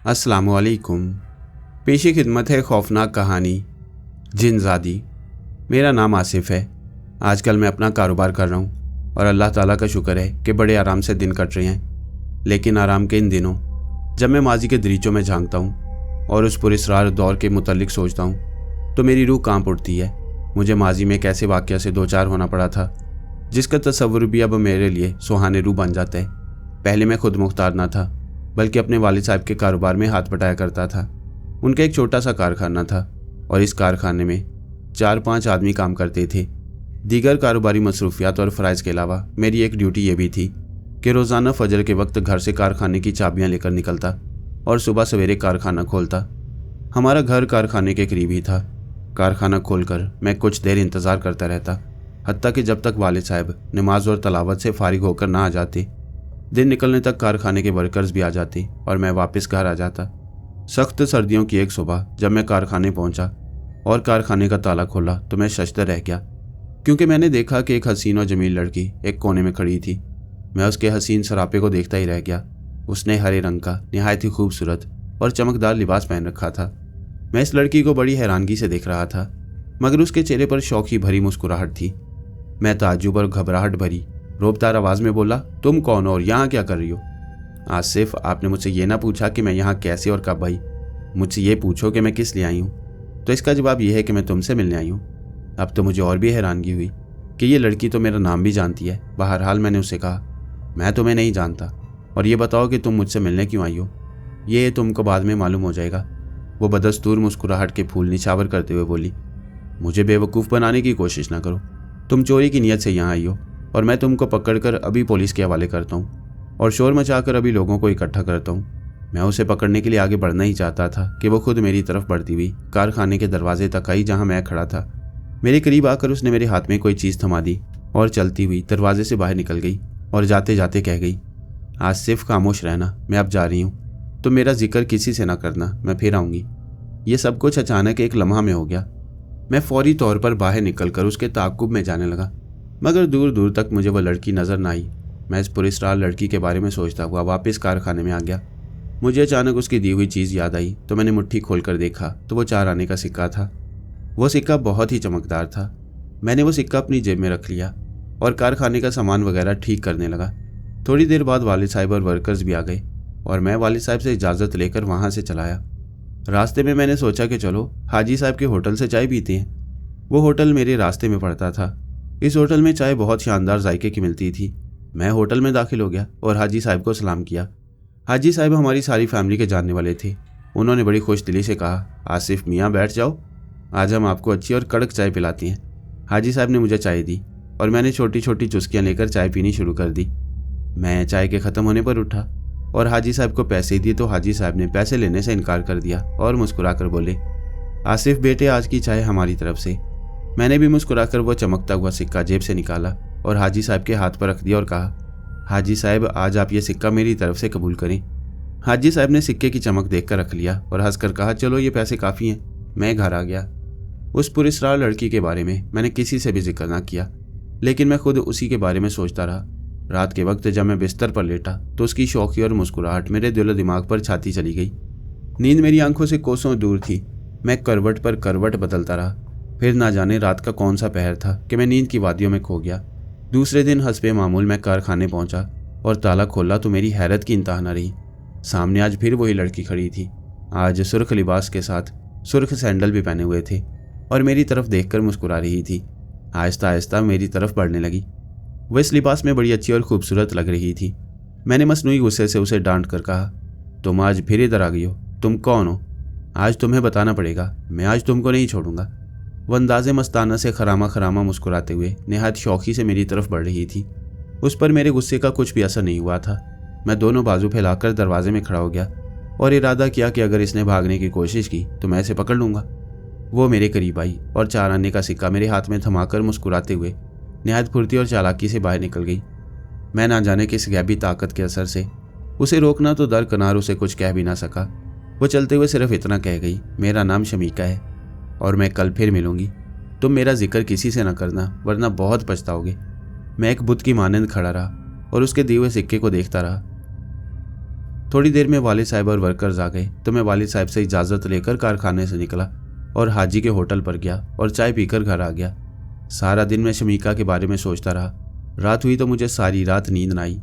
अस्सलामुअलैकुम। पेशी खिदमत है खौफनाक कहानी जिनज़ादी। मेरा नाम आसिफ है। आजकल मैं अपना कारोबार कर रहा हूँ और अल्लाह ताला का शुक्र है कि बड़े आराम से दिन कट रहे हैं। लेकिन आराम के इन दिनों जब मैं माजी के दरीचों में झांकता हूँ और उस पुरस्रार दौर के मुतल्लिक सोचता हूँ तो मेरी रूह कांप उठती है। मुझे माजी में एक ऐसे वाक़या से दो चार होना पड़ा था जिसका तस्वुर भी अब मेरे लिए सुहाने रूह बन जाता है। पहले मैं खुद मुख्तार ना था बल्कि अपने वालिद साहब के कारोबार में हाथ बटाया करता था। उनका एक छोटा सा कारखाना था और इस कारखाने में 4-5 आदमी काम करते थे। दीगर कारोबारी मसरूफियात और फ़राइज़ के अलावा मेरी एक ड्यूटी ये भी थी कि रोज़ाना फजर के वक्त घर से कारखाने की चाबियां लेकर निकलता और सुबह सवेरे कारखाना खोलता। हमारा घर कारखाने के करीब ही था। कारखाना खोलकर मैं कुछ देर इंतज़ार करता रहता, हत्ता कि जब तक वालिद साहब नमाज और तलावत से फारिग होकर ना आ जाते। दिन निकलने तक कारखाने के वर्कर्स भी आ जाते और मैं वापस घर आ जाता। सख्त सर्दियों की एक सुबह जब मैं कारखाने पहुंचा और कारखाने का ताला खोला तो मैं शशदर रह गया, क्योंकि मैंने देखा कि एक हसीन और जमील लड़की एक कोने में खड़ी थी। मैं उसके हसीन सरापे को देखता ही रह गया। उसने हरे रंग का निहायत ही खूबसूरत और चमकदार लिबास पहन रखा था। मैं इस लड़की को बड़ी हैरानगी से देख रहा था, मगर उसके चेहरे पर शौकी भरी मुस्कुराहट थी। मैं ताज्जुब और घबराहट भरी रोबदार आवाज़ में बोला, तुम कौन हो और यहाँ क्या कर रही हो? आसिफ, आपने मुझसे ये ना पूछा कि मैं यहाँ कैसे और कब आई। मुझसे ये पूछो कि मैं किस लिए आई हूँ, तो इसका जवाब यह है कि मैं तुमसे मिलने आई हूँ। अब तो मुझे और भी हैरानगी हुई कि ये लड़की तो मेरा नाम भी जानती है। बहरहाल मैंने उससे कहा, मैं तुम्हें नहीं जानता और ये बताओ कि तुम मुझसे मिलने क्यों आई हो। ये तुमको बाद में मालूम हो जाएगा। वो बदस्तूर मुस्कुराहट के फूल निछावर करते हुए बोली, मुझे बेवकूफ़ बनाने की कोशिश ना करो। तुम चोरी की नीयत से यहाँ आई हो और मैं तुमको पकड़कर अभी पुलिस के हवाले करता हूँ और शोर मचाकर अभी लोगों को इकट्ठा करता हूँ। मैं उसे पकड़ने के लिए आगे बढ़ना ही चाहता था कि वो खुद मेरी तरफ बढ़ती हुई कारखाने के दरवाजे तक आई जहाँ मैं खड़ा था। मेरे करीब आकर उसने मेरे हाथ में कोई चीज़ थमा दी और चलती हुई दरवाजे से बाहर निकल गई और जाते जाते कह गई, आसिफ खामोश रहना, मैं अब जा रही हूँ। तुम मेरा जिक्र किसी से ना करना, मैं फिर आऊँगी। ये सब कुछ अचानक एक लम्हा में हो गया। मैं फौरी तौर पर बाहर निकलकर उसके ताक़ुब में जाने लगा, मगर दूर दूर तक मुझे वह लड़की नजर न आई। मैं इस पुरस्कार लड़की के बारे में सोचता हुआ वापस कारखाने में आ गया। मुझे अचानक उसकी दी हुई चीज़ याद आई तो मैंने मुट्ठी खोलकर देखा तो वो 4 आने का सिक्का था। वो सिक्का बहुत ही चमकदार था। मैंने वो सिक्का अपनी जेब में रख लिया और कारखाने का सामान वगैरह ठीक करने लगा। थोड़ी देर बाद वालिद साहब और वर्कर्स भी आ गए और मैं वालिद साहब से इजाज़त लेकर वहाँ से चला आया। रास्ते में मैंने सोचा कि चलो हाजी साहब के होटल से चाय पीते हैं। वो होटल मेरे रास्ते में पड़ता था। इस होटल में चाय बहुत शानदार जायके की मिलती थी। मैं होटल में दाखिल हो गया और हाजी साहब को सलाम किया। हाजी साहब हमारी सारी फैमिली के जानने वाले थे। उन्होंने बड़ी खुश दिली से कहा, आसिफ मियाँ बैठ जाओ, आज हम आपको अच्छी और कड़क चाय पिलाती हैं। हाजी साहब ने मुझे चाय दी और मैंने छोटी छोटी चुस्कियाँ लेकर चाय पीनी शुरू कर दी। मैं चाय के ख़त्म होने पर उठा और हाजी साहब को पैसे दिए तो हाजी साहब ने पैसे लेने से इनकार कर दिया और मुस्कुरा कर बोले, आसिफ बेटे, आज की चाय हमारी तरफ से। मैंने भी मुस्कुराकर वो चमकता हुआ सिक्का जेब से निकाला और हाजी साहब के हाथ पर रख दिया और कहा, हाजी साहब आज आप ये सिक्का मेरी तरफ से कबूल करें। हाजी साहब ने सिक्के की चमक देखकर रख लिया और हंसकर कहा, चलो ये पैसे काफ़ी हैं। मैं घर आ गया। उस पुरस्कार लड़की के बारे में मैंने किसी से भी जिक्र ना किया, लेकिन मैं खुद उसी के बारे में सोचता रहा। रात के वक्त जब मैं बिस्तर पर लेटा तो उसकी शौकी और मुस्कुराहट मेरे दिलो दिमाग पर छाती चली गई। नींद मेरी आंखों से कोसों दूर थी। मैं करवट पर करवट बदलता रहा। फिर ना जाने रात का कौन सा पहर था कि मैं नींद की वादियों में खो गया। दूसरे दिन हस्बे मामूल मैं कारखाने पहुंचा और ताला खोला तो मेरी हैरत की इंतहा न रही। सामने आज फिर वही लड़की खड़ी थी। आज सुर्ख लिबास के साथ सुर्ख सैंडल भी पहने हुए थे और मेरी तरफ देखकर मुस्कुरा रही थी। आहिस्ता आहिस्ता मेरी तरफ बढ़ने लगी। वह इस लिबास में बड़ी अच्छी और खूबसूरत लग रही थी। मैंने मसनूई गुस्से से उसे डांट कर कहा, तुम आज फिर इधर आ गई हो? तुम कौन हो? आज तुम्हें बताना पड़ेगा। मैं आज तुमको नहीं छोड़ूंगा। वह अंदाज़े मस्ताना से खरामा खरामा मुस्कुराते हुए निहायत शौकी से मेरी तरफ बढ़ रही थी। उस पर मेरे गुस्से का कुछ भी असर नहीं हुआ था। मैं दोनों बाजू फैलाकर दरवाजे में खड़ा हो गया और इरादा किया कि अगर इसने भागने की कोशिश की तो मैं इसे पकड़ लूँगा। वो मेरे करीब आई और 4 आने का सिक्का मेरे हाथ में थमाकर मुस्कुराते हुए निहायत फुर्ती और चालाकी से बाहर निकल गई। मैं ना जाने किस गैबी ताकत के असर से उसे रोकना तो दरकिनार उसे कुछ कह भी ना सका। वो चलते हुए सिर्फ इतना कह गई, मेरा नाम शमीका है और मैं कल फिर मिलूंगी। तुम मेरा जिक्र किसी से न करना वरना बहुत पछताओगे। मैं एक बुत की मानंद खड़ा रहा और उसके दिए हुए सिक्के को देखता रहा। थोड़ी देर में वालिद साहब और वर्कर्स आ गए तो मैं वालिद साहब से इजाज़त लेकर कारखाने से निकला और हाजी के होटल पर गया और चाय पीकर घर आ गया। सारा दिन मैं शमीका के बारे में सोचता रहा। रात हुई तो मुझे सारी रात नींद न आई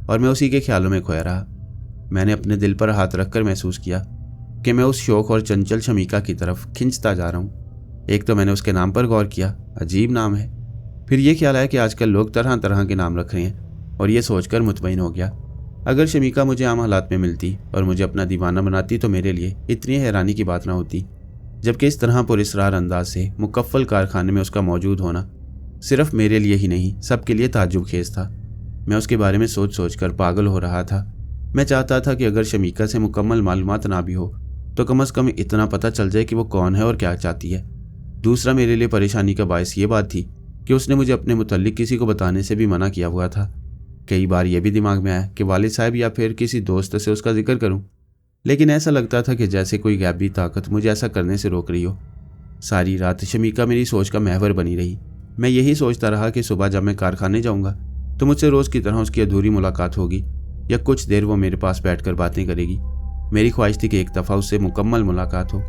और मैं उसी के ख्यालों में खोया रहा। मैंने अपने दिल पर हाथ रखकर महसूस किया कि मैं उस शौक और चंचल शमीका की तरफ खिंचता जा रहा हूँ। एक तो मैंने उसके नाम पर गौर किया, अजीब नाम है। फिर यह ख्याल आया कि आजकल लोग तरह तरह के नाम रख रहे हैं और ये सोचकर मुतमईन हो गया। अगर शमीका मुझे आम हालात में मिलती और मुझे अपना दीवाना बनाती तो मेरे लिए इतनी हैरानी की बात ना होती, जबकि इस तरह पुरस्रार अंदाज से मुकफ्फल कारखाने में उसका मौजूद होना सिर्फ मेरे लिए ही नहीं सबके लिए ताज्जुब खेज था। मैं उसके बारे में सोच सोच कर पागल हो रहा था। मैं चाहता था कि अगर शमीका से मुकम्मल मालूमात ना भी हो तो कम से कम इतना पता चल जाए कि वो कौन है और क्या चाहती है। दूसरा मेरे लिए परेशानी का बायस ये बात थी कि उसने मुझे अपने मुतल्लिक किसी को बताने से भी मना किया हुआ था। कई बार यह भी दिमाग में आया कि वालिद साहब या फिर किसी दोस्त से उसका जिक्र करूं, लेकिन ऐसा लगता था कि जैसे कोई गैबी ताकत मुझे ऐसा करने से रोक रही हो। सारी रात शमीका मेरी सोच का महवर बनी रही। मैं यही सोचता रहा कि सुबह जब मैं कारखाने जाऊंगा तो मुझसे रोज़ की तरह उसकी अधूरी मुलाकात होगी या कुछ देर वो मेरे पास बैठकर बातें करेगी। मेरी ख्वाहिश थी कि एक दफ़ा उससे मुकम्मल मुलाकात हो,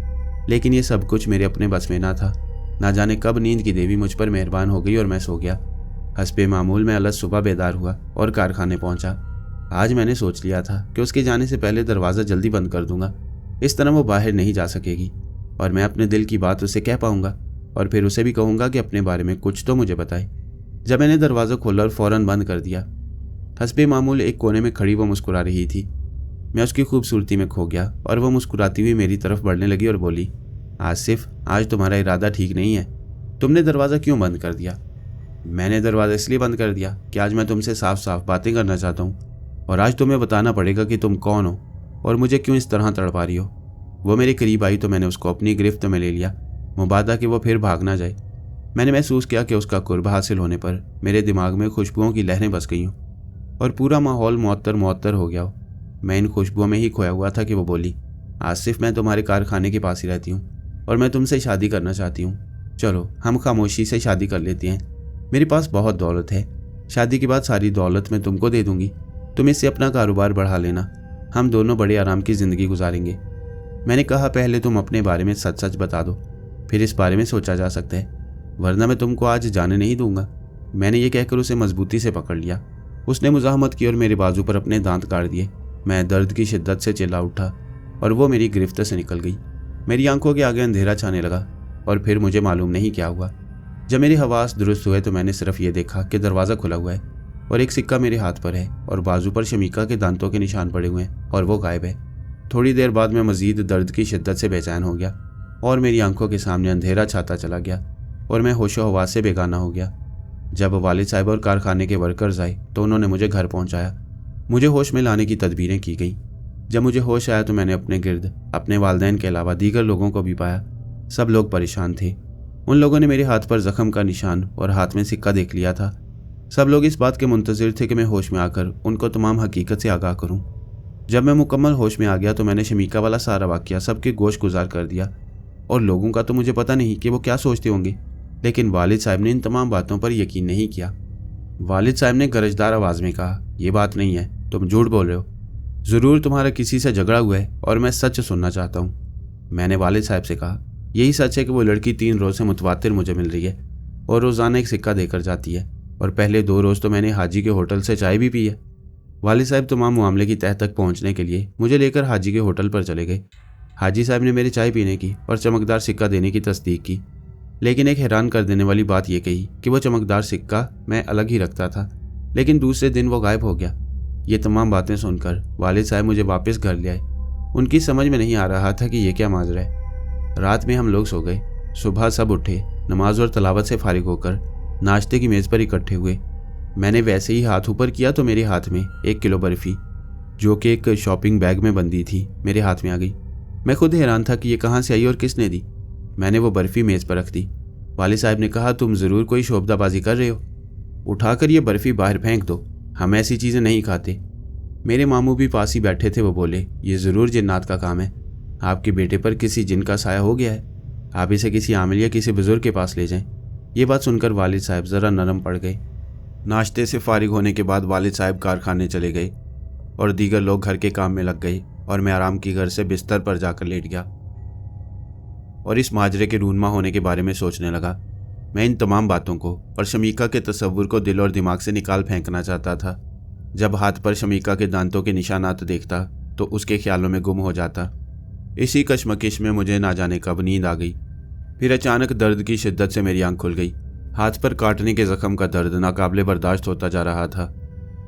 लेकिन ये सब कुछ मेरे अपने बस में ना था। ना जाने कब नींद की देवी मुझ पर मेहरबान हो गई और मैं सो गया। हस्बे मामूल मैं अलग सुबह बेदार हुआ और कारखाने पहुंचा। आज मैंने सोच लिया था कि उसके जाने से पहले दरवाज़ा जल्दी बंद कर दूंगा। इस तरह वो बाहर नहीं जा सकेगी और मैं अपने दिल की बात उसे कह पाऊंगा और फिर उसे भी कहूंगा कि अपने बारे में कुछ तो मुझे बताए। जब मैंने दरवाज़ा खोला और फ़ौरन बंद कर दिया, हस्बे मामूल एक कोने में खड़ी वो मुस्कुरा रही थी। मैं उसकी खूबसूरती में खो गया और वह मुस्कुराती हुई मेरी तरफ बढ़ने लगी और बोली, आसिफ, आज तुम्हारा इरादा ठीक नहीं है। तुमने दरवाज़ा क्यों बंद कर दिया? मैंने दरवाज़ा इसलिए बंद कर दिया कि आज मैं तुमसे साफ साफ बातें करना चाहता हूँ और आज तुम्हें बताना पड़ेगा कि तुम कौन हो और मुझे क्यों इस तरह तड़पा रही हो। वो मेरे करीब आई तो मैंने उसको अपनी गिरफ्त में ले लिया, मुबादा कि वो फिर भाग ना जाए। मैंने महसूस किया कि उसका कुर्ब हासिल होने पर मेरे दिमाग में खुशबुओं की लहरें बस गई हों और पूरा माहौल मुअत्तर मुअत्तर हो गया हो। मैं इन खुशबुओं में ही खोया हुआ था कि वो बोली, आसिफ, मैं तुम्हारे कारखाने के पास ही रहती हूँ और मैं तुमसे शादी करना चाहती हूँ। चलो हम खामोशी से शादी कर लेते हैं। मेरे पास बहुत दौलत है। शादी के बाद सारी दौलत मैं तुमको दे दूंगी। तुम इससे अपना कारोबार बढ़ा लेना। हम दोनों बड़े आराम की ज़िंदगी गुजारेंगे। मैंने कहा, पहले तुम अपने बारे में सच सच बता दो, फिर इस बारे में सोचा जा सकता है, वरना मैं तुमको आज जाने नहीं दूंगा। मैंने ये कहकर उसे मजबूती से पकड़ लिया। उसने मुज़ाहमत की और मेरे बाजू पर अपने दांत काट दिए। मैं दर्द की शिद्दत से चिल्ला उठा और वो मेरी गिरफ्त से निकल गई। मेरी आंखों के आगे अंधेरा छाने लगा और फिर मुझे मालूम नहीं क्या हुआ। जब मेरे हवास दुरुस्त हुए तो मैंने सिर्फ ये देखा कि दरवाज़ा खुला हुआ है और एक सिक्का मेरे हाथ पर है और बाजू पर शमीका के दांतों के निशान पड़े हुए हैं और वो गायब है। थोड़ी देर बाद मैं मजीद दर्द की शिद्दत से बेचैन हो गया और मेरी आंखों के सामने अंधेरा छाता चला गया और मैं होशो हवास से बेगाना हो गया। जब वालिद साहब और कारखाने के वर्कर्स आए तो उन्होंने मुझे घर पहुंचाया। मुझे होश में लाने की तदबीरें की गई। जब मुझे होश आया तो मैंने अपने गिर्द अपने वालिदैन के अलावा दीगर लोगों को भी पाया। सब लोग परेशान थे। उन लोगों ने मेरे हाथ पर जख्म का निशान और हाथ में सिक्का देख लिया था। सब लोग इस बात के मुंतज़िर थे कि मैं होश में आकर उनको तमाम हकीकत से आगाह करूं। जब मैं मुकम्मल होश में आ गया तो मैंने शमीका वाला सारा वाक़या सबके गोश गुजार कर दिया और लोगों का तो मुझे पता नहीं कि वो क्या सोचते होंगे, लेकिन वालिद साहब ने इन तमाम बातों पर यकीन नहीं किया। वालिद साहब ने गरजदार आवाज़ में कहा, ये बात नहीं है, तुम झूठ बोल रहे हो। ज़रूर तुम्हारा किसी से झगड़ा हुआ है और मैं सच सुनना चाहता हूँ। मैंने वालिद साहब से कहा, यही सच है कि वो लड़की 3 रोज़ से मुतवातिर मुझे मिल रही है और रोज़ाना एक सिक्का देकर जाती है और पहले 2 रोज़ तो मैंने हाजी के होटल से चाय भी पी है। वालिद साहब तमाम मामले की तह तक पहुंचने के लिए मुझे लेकर हाजी के होटल पर चले गए। हाजी साहब ने मेरे चाय पीने की और चमकदार सिक्का देने की तस्दीक की, लेकिन एक हैरान कर देने वाली बात यह कही कि वो चमकदार सिक्का मैं अलग ही रखता था, लेकिन दूसरे दिन वो गायब हो गया। ये तमाम बातें सुनकर वालिद साहब मुझे वापस घर ले आए। उनकी समझ में नहीं आ रहा था कि ये क्या माजरा है। रात में हम लोग सो गए। सुबह सब उठे, नमाज और तलावत से फारिग होकर नाश्ते की मेज़ पर इकट्ठे हुए। मैंने वैसे ही हाथ ऊपर किया तो मेरे हाथ में 1 किलो बर्फ़ी, जो कि एक शॉपिंग बैग में बंदी थी, मेरे हाथ में आ गई। मैं खुद हैरान था कि ये कहाँ से आई और किसने दी। मैंने वो बर्फ़ी मेज़ पर रख दी। वालिद साहब ने कहा, तुम ज़रूर कोई शोबदाबाजी कर रहे हो, उठाकर ये बर्फ़ी बाहर फेंक दो, हम ऐसी चीज़ें नहीं खाते। मेरे मामू भी पास ही बैठे थे। वो बोले, ये ज़रूर जिन्नात का काम है, आपके बेटे पर किसी जिन का साया हो गया है, आप इसे किसी आमिल या किसी बुजुर्ग के पास ले जाएं। ये बात सुनकर वालिद साहब ज़रा नरम पड़ गए। नाश्ते से फारिग होने के बाद वालिद साहब कारखाने चले गए। और दीगर लोग घर के काम में लग गए और मैं आराम की घर से बिस्तर पर जाकर लेट गया और इस माजरे के रूनमा होने के बारे में सोचने लगा। मैं इन तमाम बातों को और शमीका के तस्वुर को दिल और दिमाग से निकाल फेंकना चाहता था। जब हाथ पर शमीका के दांतों के निशानात देखता तो उसके ख्यालों में गुम हो जाता। इसी कश्मकश में मुझे ना जाने कब नींद आ गई। फिर अचानक दर्द की शिद्दत से मेरी आंख खुल गई। हाथ पर काटने के जख्म का दर्द नाकाबिले बर्दाश्त होता जा रहा था।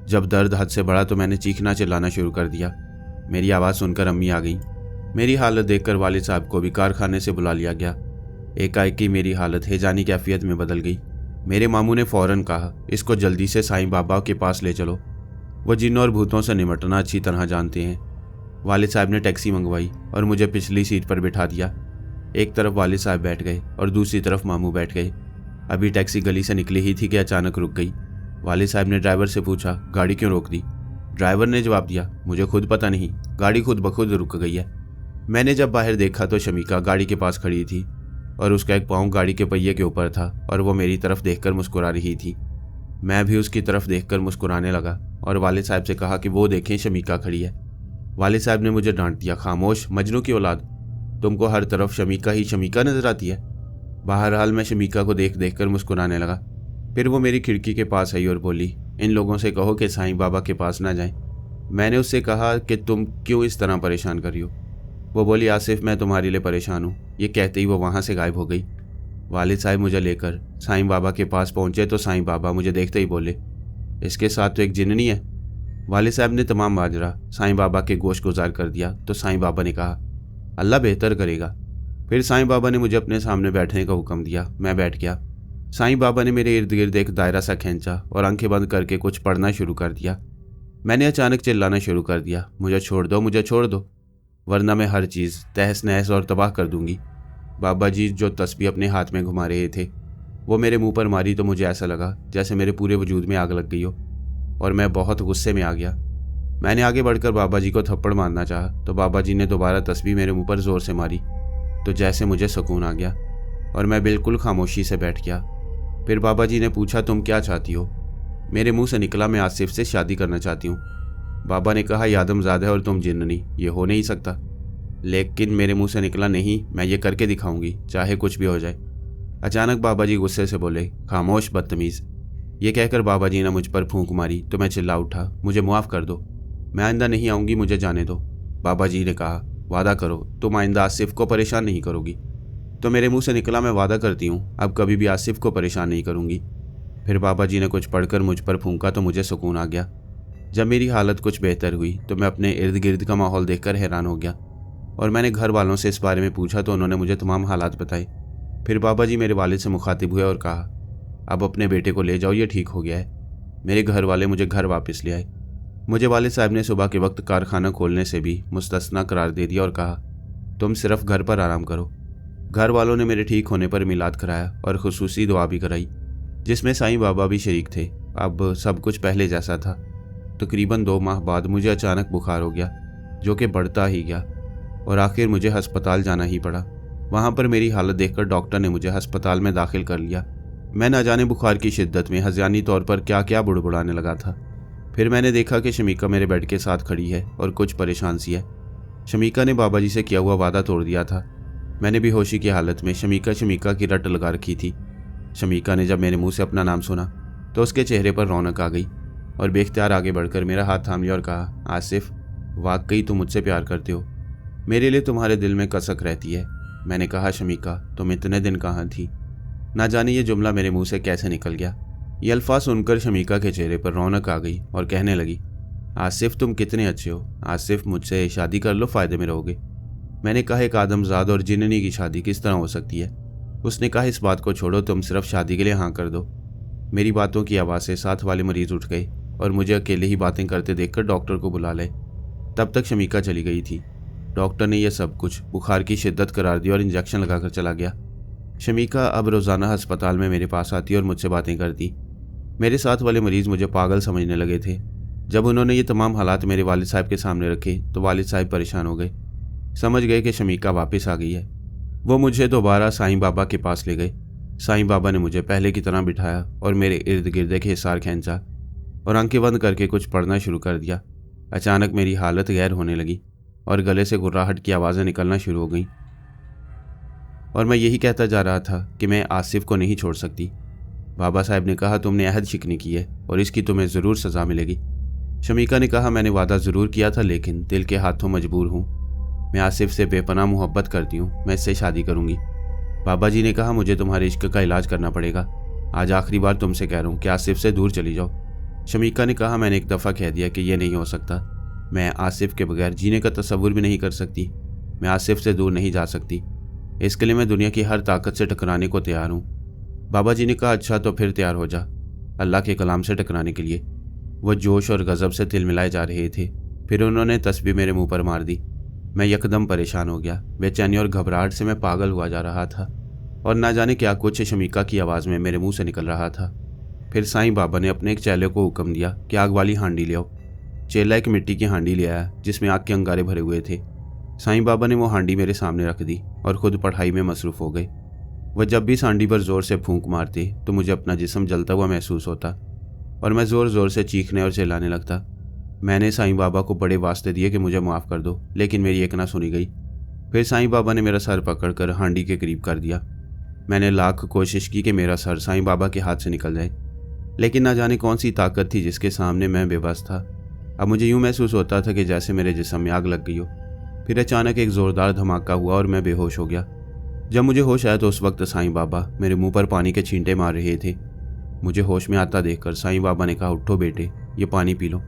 जब दर्द हद से बढ़ा तो मैंने चीखना चिल्लाना शुरू कर दिया। मेरी आवाज़ सुनकर अम्मी आ गई। मेरी हालत देखकर वालिद साहब को भी कारखाने से बुला लिया गया। एकाएकी मेरी हालत हैजानी कैफियत में बदल गई। मेरे मामू ने फ़ौरन कहा, इसको जल्दी से साईं बाबा के पास ले चलो, वो जिन्नों और भूतों से निपटना अच्छी तरह जानते हैं। वालिद साहब ने टैक्सी मंगवाई और मुझे पिछली सीट पर बिठा दिया। एक तरफ वालिद साहब बैठ गए और दूसरी तरफ मामू बैठ गए। अभी टैक्सी गली से निकली ही थी कि अचानक रुक गई। वालिद साहब ने ड्राइवर से पूछा, गाड़ी क्यों रोक दी? ड्राइवर ने जवाब दिया, मुझे खुद पता नहीं, गाड़ी खुद ब खुद रुक गई है। मैंने जब बाहर देखा तो शमीका गाड़ी के पास खड़ी थी और उसका एक पाँव गाड़ी के पहिए के ऊपर था और वो मेरी तरफ देखकर मुस्कुरा रही थी। मैं भी उसकी तरफ देखकर मुस्कुराने लगा और वालिद साहब से कहा कि वो देखें, शमीका खड़ी है। वालिद साहब ने मुझे डांट दिया, खामोश मजनू की औलाद, तुमको हर तरफ शमीका ही शमीका नजर आती है। बहरहाल मैं शमीका को देख देख कर मुस्कुराने लगा। फिर वो मेरी खिड़की के पास आई और बोली, इन लोगों से कहो कि साईं बाबा के पास ना जाएं। मैंने उससे कहा कि तुम क्यों इस तरह परेशान कर रही हो? वो बोली, आसिफ मैं तुम्हारे लिए परेशान हूँ। ये कहते ही वो वहाँ से गायब हो गई। वालिद साहब मुझे लेकर साईं बाबा के पास पहुँचे तो साईं बाबा मुझे देखते ही बोले, इसके साथ तो एक जिन्नी है। वालिद साहब ने तमाम माजरा साईं बाबा के गोश गुजार कर दिया तो साईं बाबा ने कहा, अल्लाह बेहतर करेगा। फिर साईं बाबा ने मुझे अपने सामने बैठने का हुक्म दिया। मैं बैठ गया। साईं बाबा ने मेरे इर्द गिर्द एक दायरा सा खींचा और आंखें बंद करके कुछ पढ़ना शुरू कर दिया। मैंने अचानक चिल्लाना शुरू कर दिया, मुझे छोड़ दो, मुझे छोड़ दो, वरना मैं हर चीज़ तहस नहस और तबाह कर दूंगी। बाबा जी जो तस्बीह अपने हाथ में घुमा रहे थे वो मेरे मुंह पर मारी तो मुझे ऐसा लगा जैसे मेरे पूरे वजूद में आग लग गई हो और मैं बहुत गुस्से में आ गया। मैंने आगे बढ़कर बाबा जी को थप्पड़ मारना चाहा तो बाबा जी ने दोबारा तस्बीह मेरे मुंह पर ज़ोर से मारी तो जैसे मुझे सुकून आ गया और मैं बिल्कुल खामोशी से बैठ गया। फिर बाबा जी ने पूछा, तुम क्या चाहती हो? मेरे मुंह से निकला, मैं आसिफ से शादी करना चाहती हूँ। बाबा ने कहा, ये आदमजादा है और तुम जिन्नी, ये हो नहीं सकता। लेकिन मेरे मुंह से निकला, नहीं, मैं ये करके दिखाऊंगी, चाहे कुछ भी हो जाए। अचानक बाबा जी गुस्से से बोले, खामोश बदतमीज़। ये कहकर बाबा जी ने मुझ पर फूंक मारी तो मैं चिल्ला उठा, मुझे मुआफ़ कर दो, मैं आइंदा नहीं आऊँगी, मुझे जाने दो। बाबा जी ने कहा, वादा करो तुम आइंदा आसिफ को परेशान नहीं करोगी। तो मेरे मुंह से निकला, मैं वादा करती हूँ अब कभी भी आसिफ को परेशान नहीं करूँगी। फिर बाबा जी ने कुछ पढ़कर मुझ पर फूंका तो मुझे सुकून आ गया। जब मेरी हालत कुछ बेहतर हुई तो मैं अपने इर्द गिर्द का माहौल देखकर हैरान हो गया और मैंने घर वालों से इस बारे में पूछा तो उन्होंने मुझे तमाम हालात बताए। फिर बाबा जी मेरे वालिद से मुखातिब हुए और कहा, अब अपने बेटे को ले जाओ, ये ठीक हो गया है। मेरे घर वाले मुझे घर वापस ले आए। मुझे वालिद साहब ने सुबह के वक्त कारखाना खोलने से भी मुस्तस्ना करार दे दिया और कहा, तुम सिर्फ घर पर आराम करो। घर वालों ने मेरे ठीक होने पर मिलाद कराया और खुसूसी दुआ भी कराई जिसमें साईं बाबा भी शरीक थे। अब सब कुछ पहले जैसा था। तकरीबन 2 माह बाद मुझे अचानक बुखार हो गया जो कि बढ़ता ही गया और आखिर मुझे हस्पताल जाना ही पड़ा। वहाँ पर मेरी हालत देखकर डॉक्टर ने मुझे हस्पताल में दाखिल कर लिया। मैं न जाने बुखार की शिद्दत में हज़यानी तौर पर क्या क्या बुड़बुड़ाने लगा था। फिर मैंने देखा कि शमीका मेरे बेड के साथ खड़ी है और कुछ परेशान सी है। शमीका ने बाबा जी से किया हुआ वादा तोड़ दिया था। मैंने बेहोशी की हालत में शमीका की रट लगा रखी थी। शमीका ने जब मेरे मुंह से अपना नाम सुना तो उसके चेहरे पर रौनक आ गई और बेख्तियार आगे बढ़कर मेरा हाथ थाम लिया और कहा, आसिफ वाकई तुम मुझसे प्यार करते हो, मेरे लिए तुम्हारे दिल में कसक रहती है। मैंने कहा, शमीका तुम इतने दिन कहाँ थी? ना जाने ये जुमला मेरे मुंह से कैसे निकल गया। ये अल्फाज सुनकर शमीका के चेहरे पर रौनक आ गई और कहने लगी, आसिफ तुम कितने अच्छे हो, आसिफ मुझसे शादी कर लो, फ़ायदे में रहोगे। मैंने कहा, एक आदमजाद और जिन्नी की शादी किस तरह हो सकती है? उसने कहा, इस बात को छोड़ो, तुम सिर्फ शादी के लिए हाँ कर दो। मेरी बातों की आवाज़ से साथ वाले मरीज उठ गए और मुझे अकेले ही बातें करते देखकर डॉक्टर को बुला ले। तब तक शमीका चली गई थी। डॉक्टर ने यह सब कुछ बुखार की शिद्दत करार दी और इंजेक्शन लगाकर चला गया। शमीका अब रोज़ाना अस्पताल में मेरे पास आती और मुझसे बातें करती। मेरे साथ वाले मरीज़ मुझे पागल समझने लगे थे। जब उन्होंने ये तमाम हालात मेरे वालिद साहब के सामने रखे तो वालिद साहब परेशान हो गए। समझ गए कि शमीका वापस आ गई है। वो मुझे दोबारा साईं बाबा के पास ले गए। साईं बाबा ने मुझे पहले की तरह बिठाया और मेरे इर्द गिर्द एक हिसार खींचा और आंखें बंद करके कुछ पढ़ना शुरू कर दिया। अचानक मेरी हालत गैर होने लगी और गले से गुर्राहट की आवाज़ें निकलना शुरू हो गईं और मैं यही कहता जा रहा था कि मैं आसिफ को नहीं छोड़ सकती। बाबा साहब ने कहा, तुमने अहद शिकनी की है और इसकी तुम्हें ज़रूर सज़ा मिलेगी। शमीका ने कहा, मैंने वादा ज़रूर किया था लेकिन दिल के हाथों मजबूर हूँ। मैं आसिफ से बेपनाह मोहब्बत करती हूँ, मैं इससे शादी करूँगी। बाबा जी ने कहा, मुझे तुम्हारे इश्क का इलाज करना पड़ेगा। आज आखिरी बार तुमसे कह रहा हूँ कि आसिफ से दूर चली जाओ। शमीका ने कहा, मैंने एक दफ़ा कह दिया कि यह नहीं हो सकता। मैं आसिफ के बगैर जीने का तसव्वुर भी नहीं कर सकती। मैं आसिफ से दूर नहीं जा सकती। इसके लिए मैं दुनिया की हर ताकत से टकराने को तैयार हूँ। बाबा जी ने कहा, अच्छा तो फिर तैयार हो जा अल्लाह के कलाम से टकराने के लिए। वह जोश और गज़ब से तिलमिलाए जा रहे थे। फिर उन्होंने तस्बीह मेरे मुंह पर मार दी। मैं यकदम परेशान हो गया। बेचैनी और घबराहट से मैं पागल हुआ जा रहा था और ना जाने क्या कुछ शमीका की आवाज़ में मेरे मुंह से निकल रहा था। फिर साईं बाबा ने अपने एक चेले को हुक्म दिया कि आग वाली हांडी ले आओ। चेला एक मिट्टी की हांडी ले आया जिसमें आग के अंगारे भरे हुए थे। साईं बाबा ने वो हांडी मेरे सामने रख दी और खुद पढ़ाई में मसरूफ़ हो गए। वह जब भी इस हांडी पर ज़ोर से फूंक मारते तो मुझे अपना जिस्म जलता हुआ महसूस होता और मैं ज़ोर ज़ोर से चीखने और चिल्लाने लगता। मैंने साईं बाबा को बड़े वास्ते दिए कि मुझे माफ़ कर दो, लेकिन मेरी एक ना सुनी गई। फिर साईं बाबा ने मेरा सर पकड़कर हांडी के करीब कर दिया। मैंने लाख कोशिश की कि मेरा सर साईं बाबा के हाथ से निकल जाए, लेकिन ना जाने कौन सी ताकत थी जिसके सामने मैं बेबस था। अब मुझे यूँ महसूस होता था कि जैसे मेरे जिस्म में आग लग गई हो। फिर अचानक एक ज़ोरदार धमाका हुआ और मैं बेहोश हो गया। जब मुझे होश आया तो उस वक्त साईं बाबा मेरे मुंह पर पानी के छींटे मार रहे थे। मुझे होश में आता देखकर साईं बाबा ने कहा, उठो बेटे, ये पानी पी लो।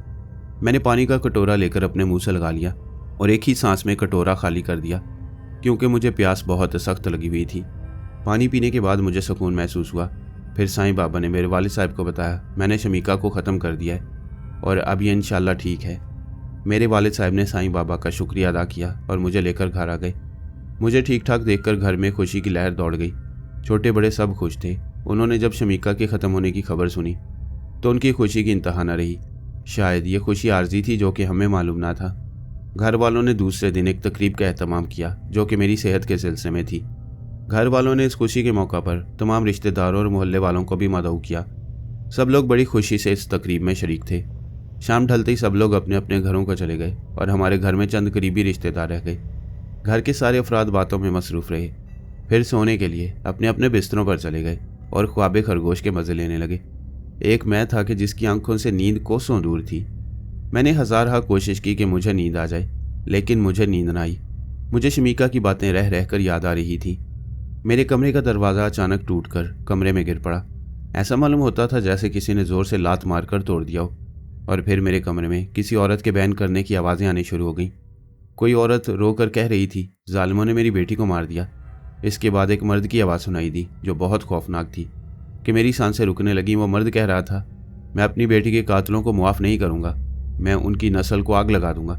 मैंने पानी का कटोरा लेकर अपने मुंह से लगा लिया और एक ही सांस में कटोरा खाली कर दिया क्योंकि मुझे प्यास बहुत सख्त लगी हुई थी। पानी पीने के बाद मुझे सुकून महसूस हुआ। फिर साईं बाबा ने मेरे वालिद साहब को बताया, मैंने शमीका को ख़त्म कर दिया है और अब ये इंशाल्लाह ठीक है। मेरे वालिद साहब ने साईं बाबा का शुक्रिया अदा किया और मुझे लेकर घर आ गए। मुझे ठीक ठाक देखकर घर में खुशी की लहर दौड़ गई। छोटे बड़े सब खुश थे। उन्होंने जब शमीका के ख़त्म होने की खबर सुनी तो उनकी खुशी की इंतहा न रही। शायद ये खुशी आर्जी थी जो कि हमें मालूम ना था। घर वालों ने दूसरे दिन एक तकरीब का एहतमाम किया जो कि मेरी सेहत के सिलसिले में थी। घर वालों ने इस खुशी के मौका पर तमाम रिश्तेदारों और मोहल्ले वालों को भी मदऊ किया। सब लोग बड़ी खुशी से इस तकरीब में शरीक थे। शाम ढलते ही सब लोग अपने अपने घरों को चले गए और हमारे घर में चंद करीबी रिश्तेदार रह गए। घर के सारे अफराद बातों में मसरूफ़ रहे। फिर सोने के लिए अपने अपने बिस्तरों पर चले गए और ख्वाबे खरगोश के मज़े लेने लगे। एक मैं था कि जिसकी आंखों से नींद कोसों दूर थी। मैंने हज़ार कोशिश की कि मुझे नींद आ जाए, लेकिन मुझे नींद न आई। मुझे शमीका की बातें रह रह कर याद आ रही थी। मेरे कमरे का दरवाज़ा अचानक टूटकर कमरे में गिर पड़ा। ऐसा मालूम होता था जैसे किसी ने ज़ोर से लात मारकर तोड़ दिया हो। और फिर मेरे कमरे में किसी औरत के बयान करने की आवाज़ें आनी शुरू हो गईं। कोई औरत रोकर कह रही थी, जालिमों ने मेरी बेटी को मार दिया। इसके बाद एक मर्द की आवाज़ सुनाई दी जो बहुत खौफनाक थी कि मेरी सांसें रुकने लगीं। वो मर्द कह रहा था, मैं अपनी बेटी के कातलों को मुआफ़ नहीं करूँगा, मैं उनकी नस्ल को आग लगा दूंगा।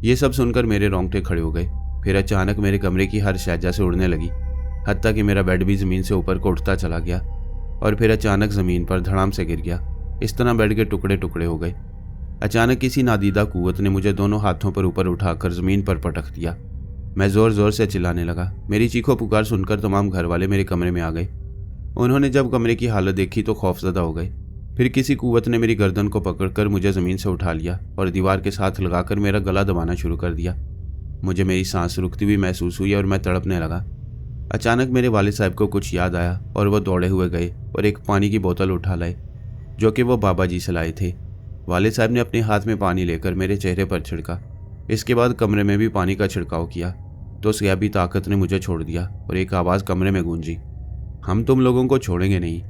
ये सब सुनकर मेरे रोंगटे खड़े हो गए। फिर अचानक मेरे कमरे की हर शय जैसे उड़ने लगी, हत्ता कि मेरा बेड भी ज़मीन से ऊपर को उठता चला गया और फिर अचानक ज़मीन पर धड़ाम से गिर गया। इस तरह बेड के टुकड़े टुकड़े हो गए। अचानक किसी नादीदा कुव्वत ने मुझे दोनों हाथों पर ऊपर उठाकर ज़मीन पर पटक दिया। मैं ज़ोर ज़ोर से चिल्लाने लगा। मेरी चीखों पुकार सुनकर तमाम घर वाले मेरे कमरे में आ गए। उन्होंने जब कमरे की हालत देखी तो खौफजदा हो गए। फिर किसी कुव्वत ने मेरी गर्दन को पकड़कर मुझे ज़मीन से उठा लिया और दीवार के साथ लगाकर मेरा गला दबाना शुरू कर दिया। मुझे मेरी सांस रुकती हुई महसूस हुई और मैं तड़पने लगा। अचानक मेरे वालिद साहब को कुछ याद आया और वह दौड़े हुए गए और एक पानी की बोतल उठा लाए जो कि वो बाबा जी से लाए थे। वालिद साहब ने अपने हाथ में पानी लेकर मेरे चेहरे पर छिड़का। इसके बाद कमरे में भी पानी का छिड़काव किया तो उस गैबी ताकत ने मुझे छोड़ दिया और एक आवाज़ कमरे में गूंजी, हम तुम लोगों को छोड़ेंगे नहीं।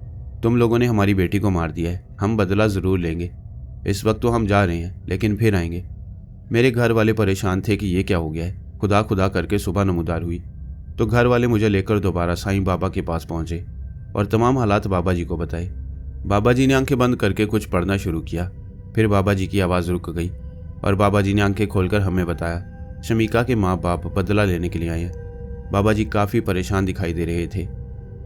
तुम लोगों ने हमारी बेटी को मार दिया है, हम बदला ज़रूर लेंगे। इस वक्त तो हम जा रहे हैं लेकिन फिर आएंगे। मेरे घर वाले परेशान थे कि ये क्या हो गया है। खुदा खुदा करके सुबह नमूदार हुई तो घर वाले मुझे लेकर दोबारा साईं बाबा के पास पहुँचे और तमाम हालात बाबा जी को बताए। बाबा जी ने आंखें बंद करके कुछ पढ़ना शुरू किया। फिर बाबा जी की आवाज़ रुक गई और बाबा जी ने आंखें खोलकर हमें बताया, शमीका के माँ बाप बदला लेने के लिए आए हैं। बाबा जी काफ़ी परेशान दिखाई दे रहे थे।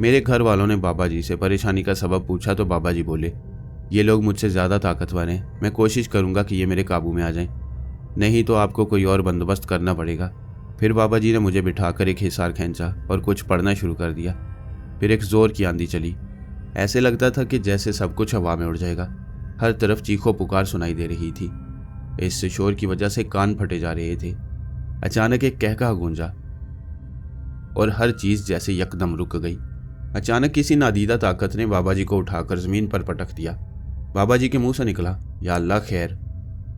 मेरे घर वालों ने बाबा जी से परेशानी का सबब पूछा तो बाबा जी बोले, ये लोग मुझसे ज़्यादा ताकतवर हैं, मैं कोशिश करूँगा कि ये मेरे काबू में आ जाएं, नहीं तो आपको कोई और बंदोबस्त करना पड़ेगा। फिर बाबा जी ने मुझे बिठाकर एक हिसार खींचा और कुछ पढ़ना शुरू कर दिया। फिर एक ज़ोर की आंधी चली। ऐसे लगता था कि जैसे सब कुछ हवा में उड़ जाएगा। हर तरफ चीखों पुकार सुनाई दे रही थी। इस शोर की वजह से कान फटे जा रहे थे। अचानक एक कहकहा गूंजा और हर चीज जैसे यकदम रुक गई। अचानक किसी नादीदा ताकत ने बाबा जी को उठाकर जमीन पर पटक दिया। बाबा जी के मुंह से निकला, या अल्लाह खैर।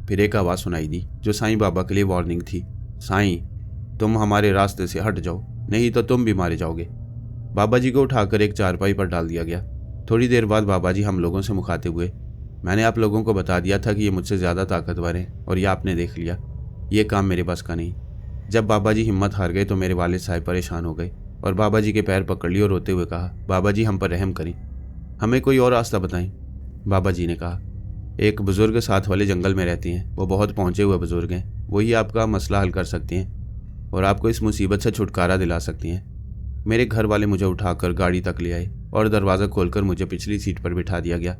फिर एक आवाज सुनाई दी जो साईं बाबा के लिए वार्निंग थी, साईं तुम हमारे रास्ते से हट जाओ, नहीं तो तुम भी मारे जाओगे। बाबा जी को उठाकर एक चारपाई पर डाल दिया गया। थोड़ी देर बाद बाबा जी हम लोगों से मुखातिब हुए। मैंने आप लोगों को बता दिया था कि ये मुझसे ज़्यादा ताकतवर हैं और ये आपने देख लिया, ये काम मेरे बस का नहीं। जब बाबा जी हिम्मत हार गए तो मेरे वालिद साहब परेशान हो गए और बाबा जी के पैर पकड़ लिए और रोते हुए कहा, बाबा जी हम पर रहम करें, हमें कोई और रास्ता बताएं। बाबा जी ने कहा, एक बुजुर्ग साथ वाले जंगल में रहते हैं, वो बहुत पहुंचे हुए बुजुर्ग हैं, वही आपका मसला हल कर सकते हैं और आपको इस मुसीबत से छुटकारा दिला सकती हैं। मेरे घर वाले मुझे उठाकर गाड़ी तक ले आए और दरवाज़ा खोलकर मुझे पिछली सीट पर बिठा दिया गया।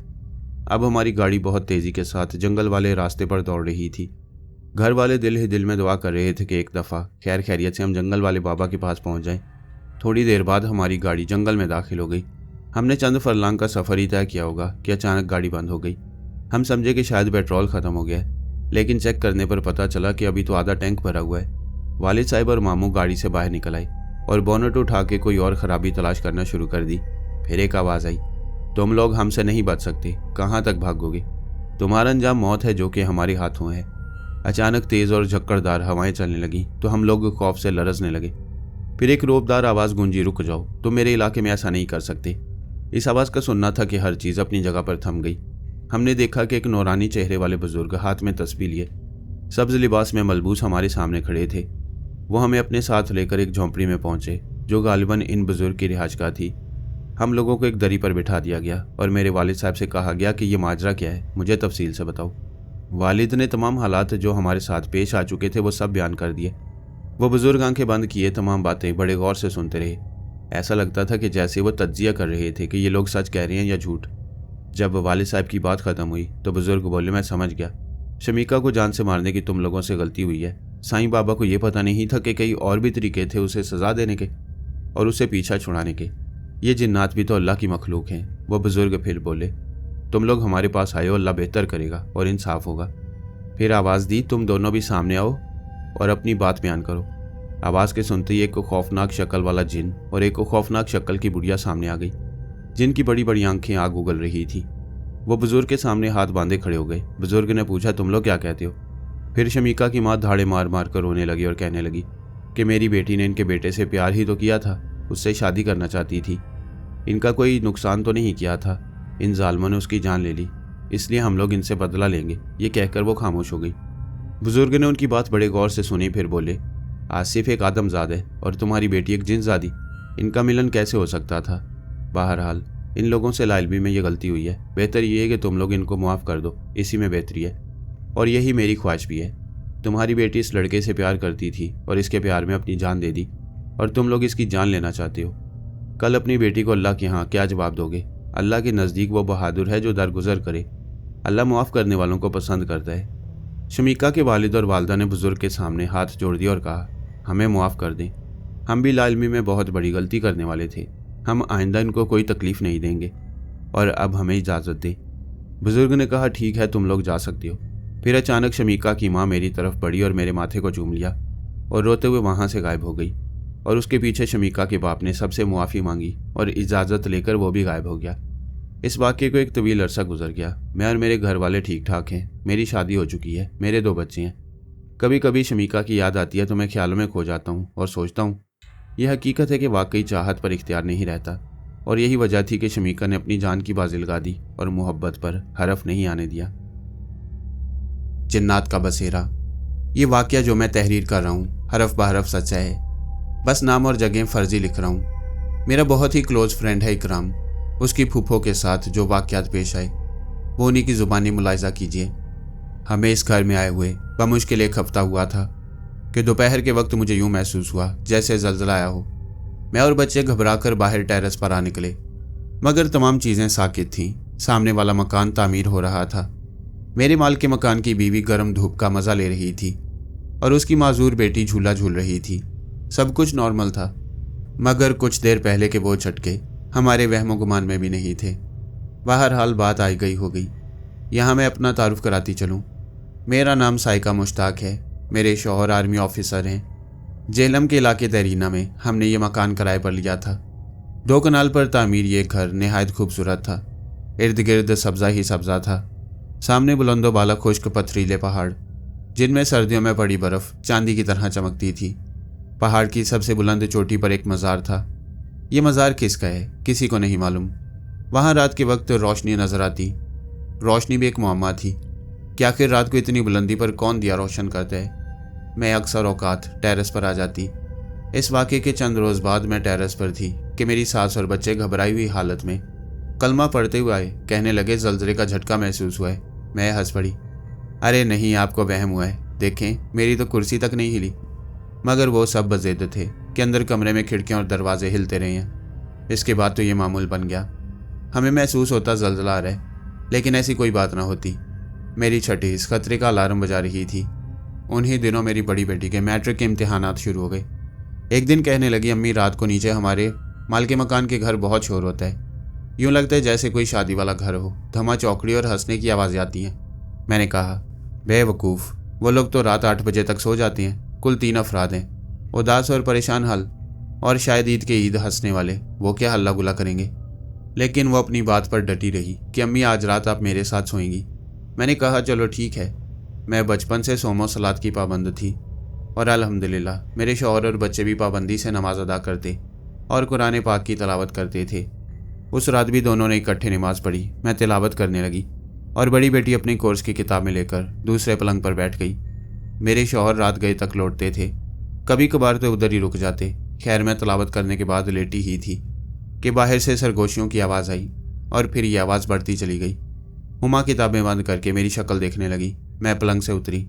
अब हमारी गाड़ी बहुत तेज़ी के साथ जंगल वाले रास्ते पर दौड़ रही थी। घर वाले दिल ही दिल में दुआ कर रहे थे कि एक दफ़ा खैर खैरियत से हम जंगल वाले बाबा के पास पहुंच जाएं। थोड़ी देर बाद हमारी गाड़ी जंगल में दाखिल हो गई। हमने चंद फरलांग का सफ़र ही तय किया होगा कि अचानक गाड़ी बंद हो गई। हम समझे कि शायद पेट्रोल ख़त्म हो गया है, लेकिन चेक करने पर पता चला कि अभी तो आधा टैंक भरा हुआ है। वालिद साहब और मामू गाड़ी से बाहर निकल आए और बोनट उठा के कोई और ख़राबी तलाश करना शुरू कर दी। फिर एक आवाज़ आई, तुम लोग हमसे नहीं बच सकते, कहाँ तक भागोगे, तुम्हारा अंजाम मौत है जो कि हमारे हाथों है। अचानक तेज़ और झक्कड़दार हवाएं चलने लगीं तो हम लोग खौफ से लरजने लगे। फिर एक रोबदार आवाज़ गूंजी, रुक जाओ, तुम मेरे इलाके में ऐसा नहीं कर सकते। इस आवाज़ का सुनना था कि हर चीज़ अपनी जगह पर थम गई। हमने देखा कि एक नौरानी चेहरे वाले बुजुर्ग हाथ में तस्बीह लिए सब्ज लिबास में मलबूस हमारे सामने खड़े थे। वो हमें अपने साथ लेकर एक झोंपड़ी में पहुंचे जो गालिबन इन बुजुर्ग की रिहाजगाह थी। हम लोगों को एक दरी पर बिठा दिया गया और मेरे वालिद साहब से कहा गया कि ये माजरा क्या है, मुझे तफसील से बताओ। वालिद ने तमाम हालात जो हमारे साथ पेश आ चुके थे वो सब बयान कर दिए। वो बुजुर्ग आंखें बंद किए तमाम बातें बड़े गौर से सुनते रहे। ऐसा लगता था कि जैसे वो तज्जिया कर रहे थे कि ये लोग सच कह रहे हैं या झूठ। जब वालिद साहब की बात खत्म हुई तो बुजुर्ग बोले, मैं समझ गया, शमीका को जान से मारने की तुम लोगों से गलती हुई है। साईं बाबा को यह पता नहीं था कि कई और भी तरीके थे उसे सजा देने के और उसे पीछा छुड़ाने के। ये जिन्नात भी तो अल्लाह की मखलूक हैं। वो बुजुर्ग फिर बोले, तुम लोग हमारे पास आए हो, अल्लाह बेहतर करेगा और इंसाफ होगा। फिर आवाज़ दी, तुम दोनों भी सामने आओ और अपनी बात बयान करो। आवाज़ के सुनते ही एक को खौफनाक शक्ल वाला जिन और एक को खौफनाक शक्ल की बुढ़िया सामने आ गई, जिनकी बड़ी बड़ी आंखें आग उगल रही थी। वो बुजुर्ग के सामने हाथ बांधे खड़े हो गए। बुजुर्ग ने पूछा, तुम लोग क्या कहते हो? फिर शमीका की माँ धाड़े मार मार कर रोने लगी और कहने लगी कि मेरी बेटी ने इनके बेटे से प्यार ही तो किया था, उससे शादी करना चाहती थी, इनका कोई नुकसान तो नहीं किया था, इन जालिमों ने उसकी जान ले ली, इसलिए हम लोग इनसे बदला लेंगे। ये कहकर वो खामोश हो गई। बुजुर्ग ने उनकी बात बड़े गौर से सुनी। फिर बोले, आसिफ एक आदमजाद है और तुम्हारी बेटी एक जिनजादी, इनका मिलन कैसे हो सकता था? बहरहाल इन लोगों से लाइल्मी में ये गलती हुई है, बेहतर ये है कि तुम लोग इनको मुआफ़ कर दो, इसी में बेहतरी है और यही मेरी ख्वाहिश भी है। तुम्हारी बेटी इस लड़के से प्यार करती थी और इसके प्यार में अपनी जान दे दी और तुम लोग इसकी जान लेना चाहते हो। कल अपनी बेटी को अल्लाह के यहाँ क्या जवाब दोगे? अल्लाह के नज़दीक वो बहादुर है जो दरगुजर करे। अल्लाह मुआफ़ करने वालों को पसंद करता है। शमीका के वालिद और वालदा ने बुजुर्ग के सामने हाथ जोड़ दिया और कहा, हमें मुआफ़ कर दें, हम भी लाइल्मी में बहुत बड़ी गलती करने वाले थे, हम आइंदा इनको कोई तकलीफ़ नहीं देंगे और अब हमें इजाज़त दें। बुजुर्ग ने कहा, ठीक है, तुम लोग जा सकते हो। फिर अचानक शमीका की माँ मेरी तरफ बढ़ी और मेरे माथे को चूम लिया और रोते हुए वहाँ से गायब हो गई और उसके पीछे शमीका के बाप ने सबसे मुआफ़ी मांगी और इजाज़त लेकर वो भी गायब हो गया। इस वाक़े को एक तवील अरसा गुजर गया। मैं और मेरे घर वाले ठीक ठाक हैं, मेरी शादी हो चुकी है, मेरे 2 बच्चे हैं। कभी कभी शमीका की याद आती है तो मैं ख्यालों में खो जाता हूँ और सोचता हूँ यह हकीकत है कि वाकई चाहत पर इख्तियार नहीं रहता और यही वजह थी कि शमीका ने अपनी जान की बाजी लगा दी और मोहब्बत पर हरफ नहीं आने दिया। जिन्नात का बसेरा। ये वाक़या जो मैं तहरीर कर रहा हूँ हरफ बहरफ सच्चा है, बस नाम और जगह फर्जी लिख रहा हूँ। मेरा बहुत ही क्लोज़ फ्रेंड है इकराम, उसकी फूफो के साथ जो वाक़यात पेश आए वो उन्हीं की ज़ुबानी मुलाहिज़ा कीजिए। हमें इस घर में आए हुए बमुश्किल 1 हफ्ता हुआ था कि दोपहर के वक्त मुझे यूँ महसूस हुआ जैसे ज़लज़ला आया हो। मैं और बच्चे घबराकर बाहर टेरेस पर आ निकले, मगर तमाम चीज़ें साकित थीं। सामने वाला मकान तामीर हो रहा था। मेरे माल के मकान की बीवी गर्म धूप का मज़ा ले रही थी और उसकी माजूर बेटी झूला झूल रही थी। सब कुछ नॉर्मल था, मगर कुछ देर पहले के वो झटके हमारे वहमो गुमान में भी नहीं थे। बहरहाल बात आई गई हो गई। यहाँ मैं अपना तारुफ कराती चलूँ। मेरा नाम साइका मुश्ताक है। मेरे शौहर आर्मी ऑफिसर हैं। जेहलम के इलाके तहरीना में हमने ये मकान किराए पर लिया था। 2 कनाल पर तामीर ये घर निहायत खूबसूरत था। इर्द गिर्द सब्जा ही सब्जा था। सामने बुलंदो बाला खुश्क पथरीले पहाड़, जिनमें सर्दियों में पड़ी बर्फ चांदी की तरह चमकती थी। पहाड़ की सबसे बुलंद चोटी पर एक मज़ार था। ये मज़ार किसका है किसी को नहीं मालूम। वहाँ रात के वक्त रोशनी नजर आती। रोशनी भी एक मुअम्मा थी कि आखिर रात को इतनी बुलंदी पर कौन दिया रोशन करता है। मैं अक्सर औकात टेरेस पर आ जाती। इस वाक़े के चंद रोज़ बाद मैं टेरेस पर थी कि मेरी सास और बच्चे घबराई हुई हालत में कलमा पढ़ते हुए आए। कहने लगे ज़लज़ले का झटका महसूस हुआ है। मैं हंस पड़ी। अरे नहीं, आपको वहम हुआ है, देखें मेरी तो कुर्सी तक नहीं हिली। मगर वो सब बज़ेद थे कि अंदर कमरे में खिड़कियाँ और दरवाजे हिलते रहे हैं। इसके बाद तो ये मामूल बन गया। हमें महसूस होता ज़लज़ला आ रहा है, लेकिन ऐसी कोई बात ना होती। मेरी छठी इस खतरे का अलार्म बजा रही थी। उन्हीं दिनों मेरी बड़ी बेटी के मैट्रिक के इम्तिहानात शुरू हो गए। एक दिन कहने लगी, अम्मी रात को नीचे हमारे माल के मकान के घर बहुत शोर होता है। यूँ लगता है जैसे कोई शादी वाला घर हो। धमा चौकड़ी और हंसने की आवाज़ें आती हैं। मैंने कहा, बेवकूफ़, वो लोग तो रात 8 बजे तक सो जाते हैं। कुल 3 अफराद हैं, उदास और परेशान हाल, और शायद ईद के ईद हंसने वाले। वो क्या हल्ला गुला करेंगे। लेकिन वो अपनी बात पर डटी रही कि अम्मी आज रात आप मेरे साथ सोएंगी। मैंने कहा चलो ठीक है। मैं बचपन से सोमो सलात की पाबंद थी और अल्हम्दुलिल्लाह मेरे शौहर और बच्चे भी पाबंदी से नमाज अदा करते और कुरान पाक की तिलावत करते थे। उस रात भी दोनों ने इकट्ठे नमाज पढ़ी। मैं तिलावत करने लगी और बड़ी बेटी अपनी कोर्स की किताबें लेकर दूसरे पलंग पर बैठ गई। मेरे शौहर रात गए तक लौटते थे, कभी कभार तो उधर ही रुक जाते। खैर मैं तिलावत करने के बाद लेटी ही थी कि बाहर से सरगोशियों की आवाज़ आई और फिर ये आवाज़ बढ़ती चली गई। हुमा किताबें बंद करके मेरी शक्ल देखने लगी। मैं पलंग से उतरी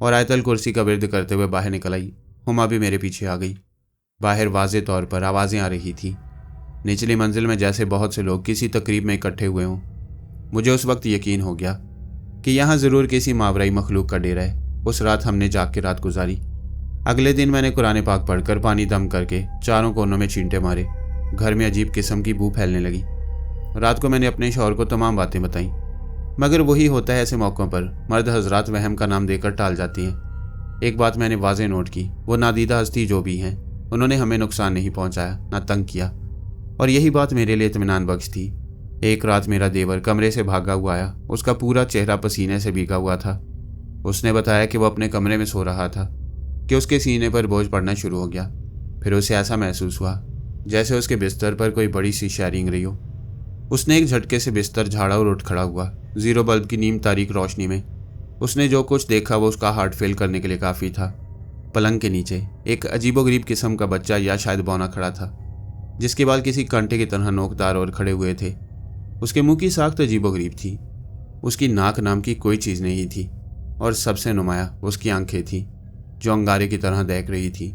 और आयतल कुर्सी का विर्द करते हुए बाहर निकल आई। हुमा भी मेरे पीछे आ गई। बाहर वाज़े तौर पर आवाज़ें आ रही थी। निचली मंजिल में जैसे बहुत से लोग किसी तकरीब में इकट्ठे हुए हों। मुझे उस वक्त यकीन हो गया कि यहाँ ज़रूर किसी मावराई मखलूक का डेरा है। उस रात हमने जाग के रात गुजारी। अगले दिन मैंने कुरान पाक पढ़कर पानी दम करके चारों कोनों में छींटे मारे। घर में अजीब किस्म की बू फैलने लगी। रात को मैंने अपने शौहर को तमाम बातें बताईं, मगर वही होता है ऐसे मौक़ों पर मर्द हजरात वहम का नाम देकर टाल जाती हैं। एक बात मैंने वाज़े नोट की, वो नादीदा हस्ती जो भी हैं उन्होंने हमें नुकसान नहीं पहुंचाया, ना तंग किया, और यही बात मेरे लिए इत्मीनान बख्श थी। एक रात मेरा देवर कमरे से भागा हुआ आया। उसका पूरा चेहरा पसीने से भीगा हुआ था। उसने बताया कि वो अपने कमरे में सो रहा था कि उसके सीने पर बोझ पड़ना शुरू हो गया। फिर उसे ऐसा महसूस हुआ जैसे उसके बिस्तर पर कोई बड़ी सी शय रेंग रही हो। उसने एक झटके से बिस्तर झाड़ा और उठ खड़ा हुआ। 0 बल्ब की नीम तारीक रोशनी में उसने जो कुछ देखा वो उसका हार्ट फेल करने के लिए काफ़ी था। पलंग के नीचे एक अजीबोगरीब किस्म का बच्चा या शायद बौना खड़ा था, जिसके बाल किसी कांटे की तरह नोकदार और खड़े हुए थे। उसके मुंह की साख्त अजीबोगरीब थी। उसकी नाक नाम की कोई चीज़ नहीं थी, और सबसे नुमाया उसकी आंखें थीं जो अंगारे की तरह दहक रही थी।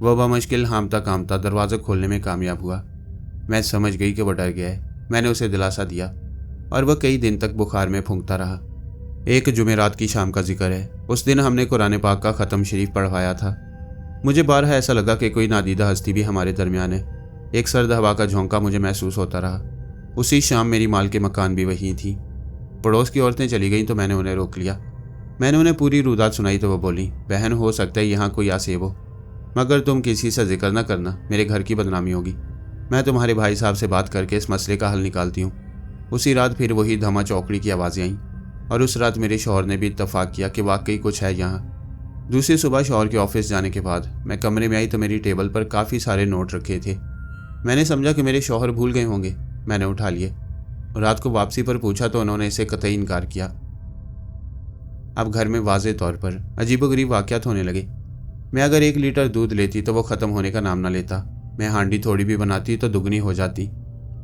वह बमुश्किल हामता कामता दरवाज़ा खोलने में कामयाब हुआ। मैं समझ गई कि वह डर गया है। मैंने उसे दिलासा दिया और वह कई दिन तक बुखार में फूंकता रहा। एक जुमेरात की शाम का जिक्र है। उस दिन हमने कुरान पाक का ख़त्म शरीफ पढ़वाया था। मुझे बारहा ऐसा लगा कि कोई नादीदा हस्ती भी हमारे दरमियान है। एक सर्द हवा का झोंका मुझे महसूस होता रहा। उसी शाम मेरी माल के मकान भी वहीं थी। पड़ोस की औरतें चली गईं तो मैंने उन्हें रोक लिया। मैंने उन्हें पूरी रुदात सुनाई तो वह बोली, बहन हो सकता है यहाँ कोई आसेब हो, मगर तुम किसी से जिक्र न करना, मेरे घर की बदनामी होगी। मैं तुम्हारे भाई साहब से बात करके इस मसले का हल निकालती हूँ। उसी रात फिर वही धमा चौकड़ी की आवाज़ें आईं, और उस रात मेरे शौहर ने भी इत्तफाक किया कि वाकई कुछ है यहाँ। दूसरी सुबह शौहर के ऑफिस जाने के बाद मैं कमरे में आई तो मेरी टेबल पर काफ़ी सारे नोट रखे थे। मैंने समझा कि मेरे शौहर भूल गए होंगे। मैंने उठा लिए। रात को वापसी पर पूछा तो उन्होंने इसे कतई इनकार किया। अब घर में वाज़े तौर पर अजीबोगरीब वाक़यात होने लगे। मैं अगर 1 लीटर दूध लेती तो वो ख़त्म होने का नाम न लेता। मैं हांडी थोड़ी भी बनाती तो दुगनी हो जाती।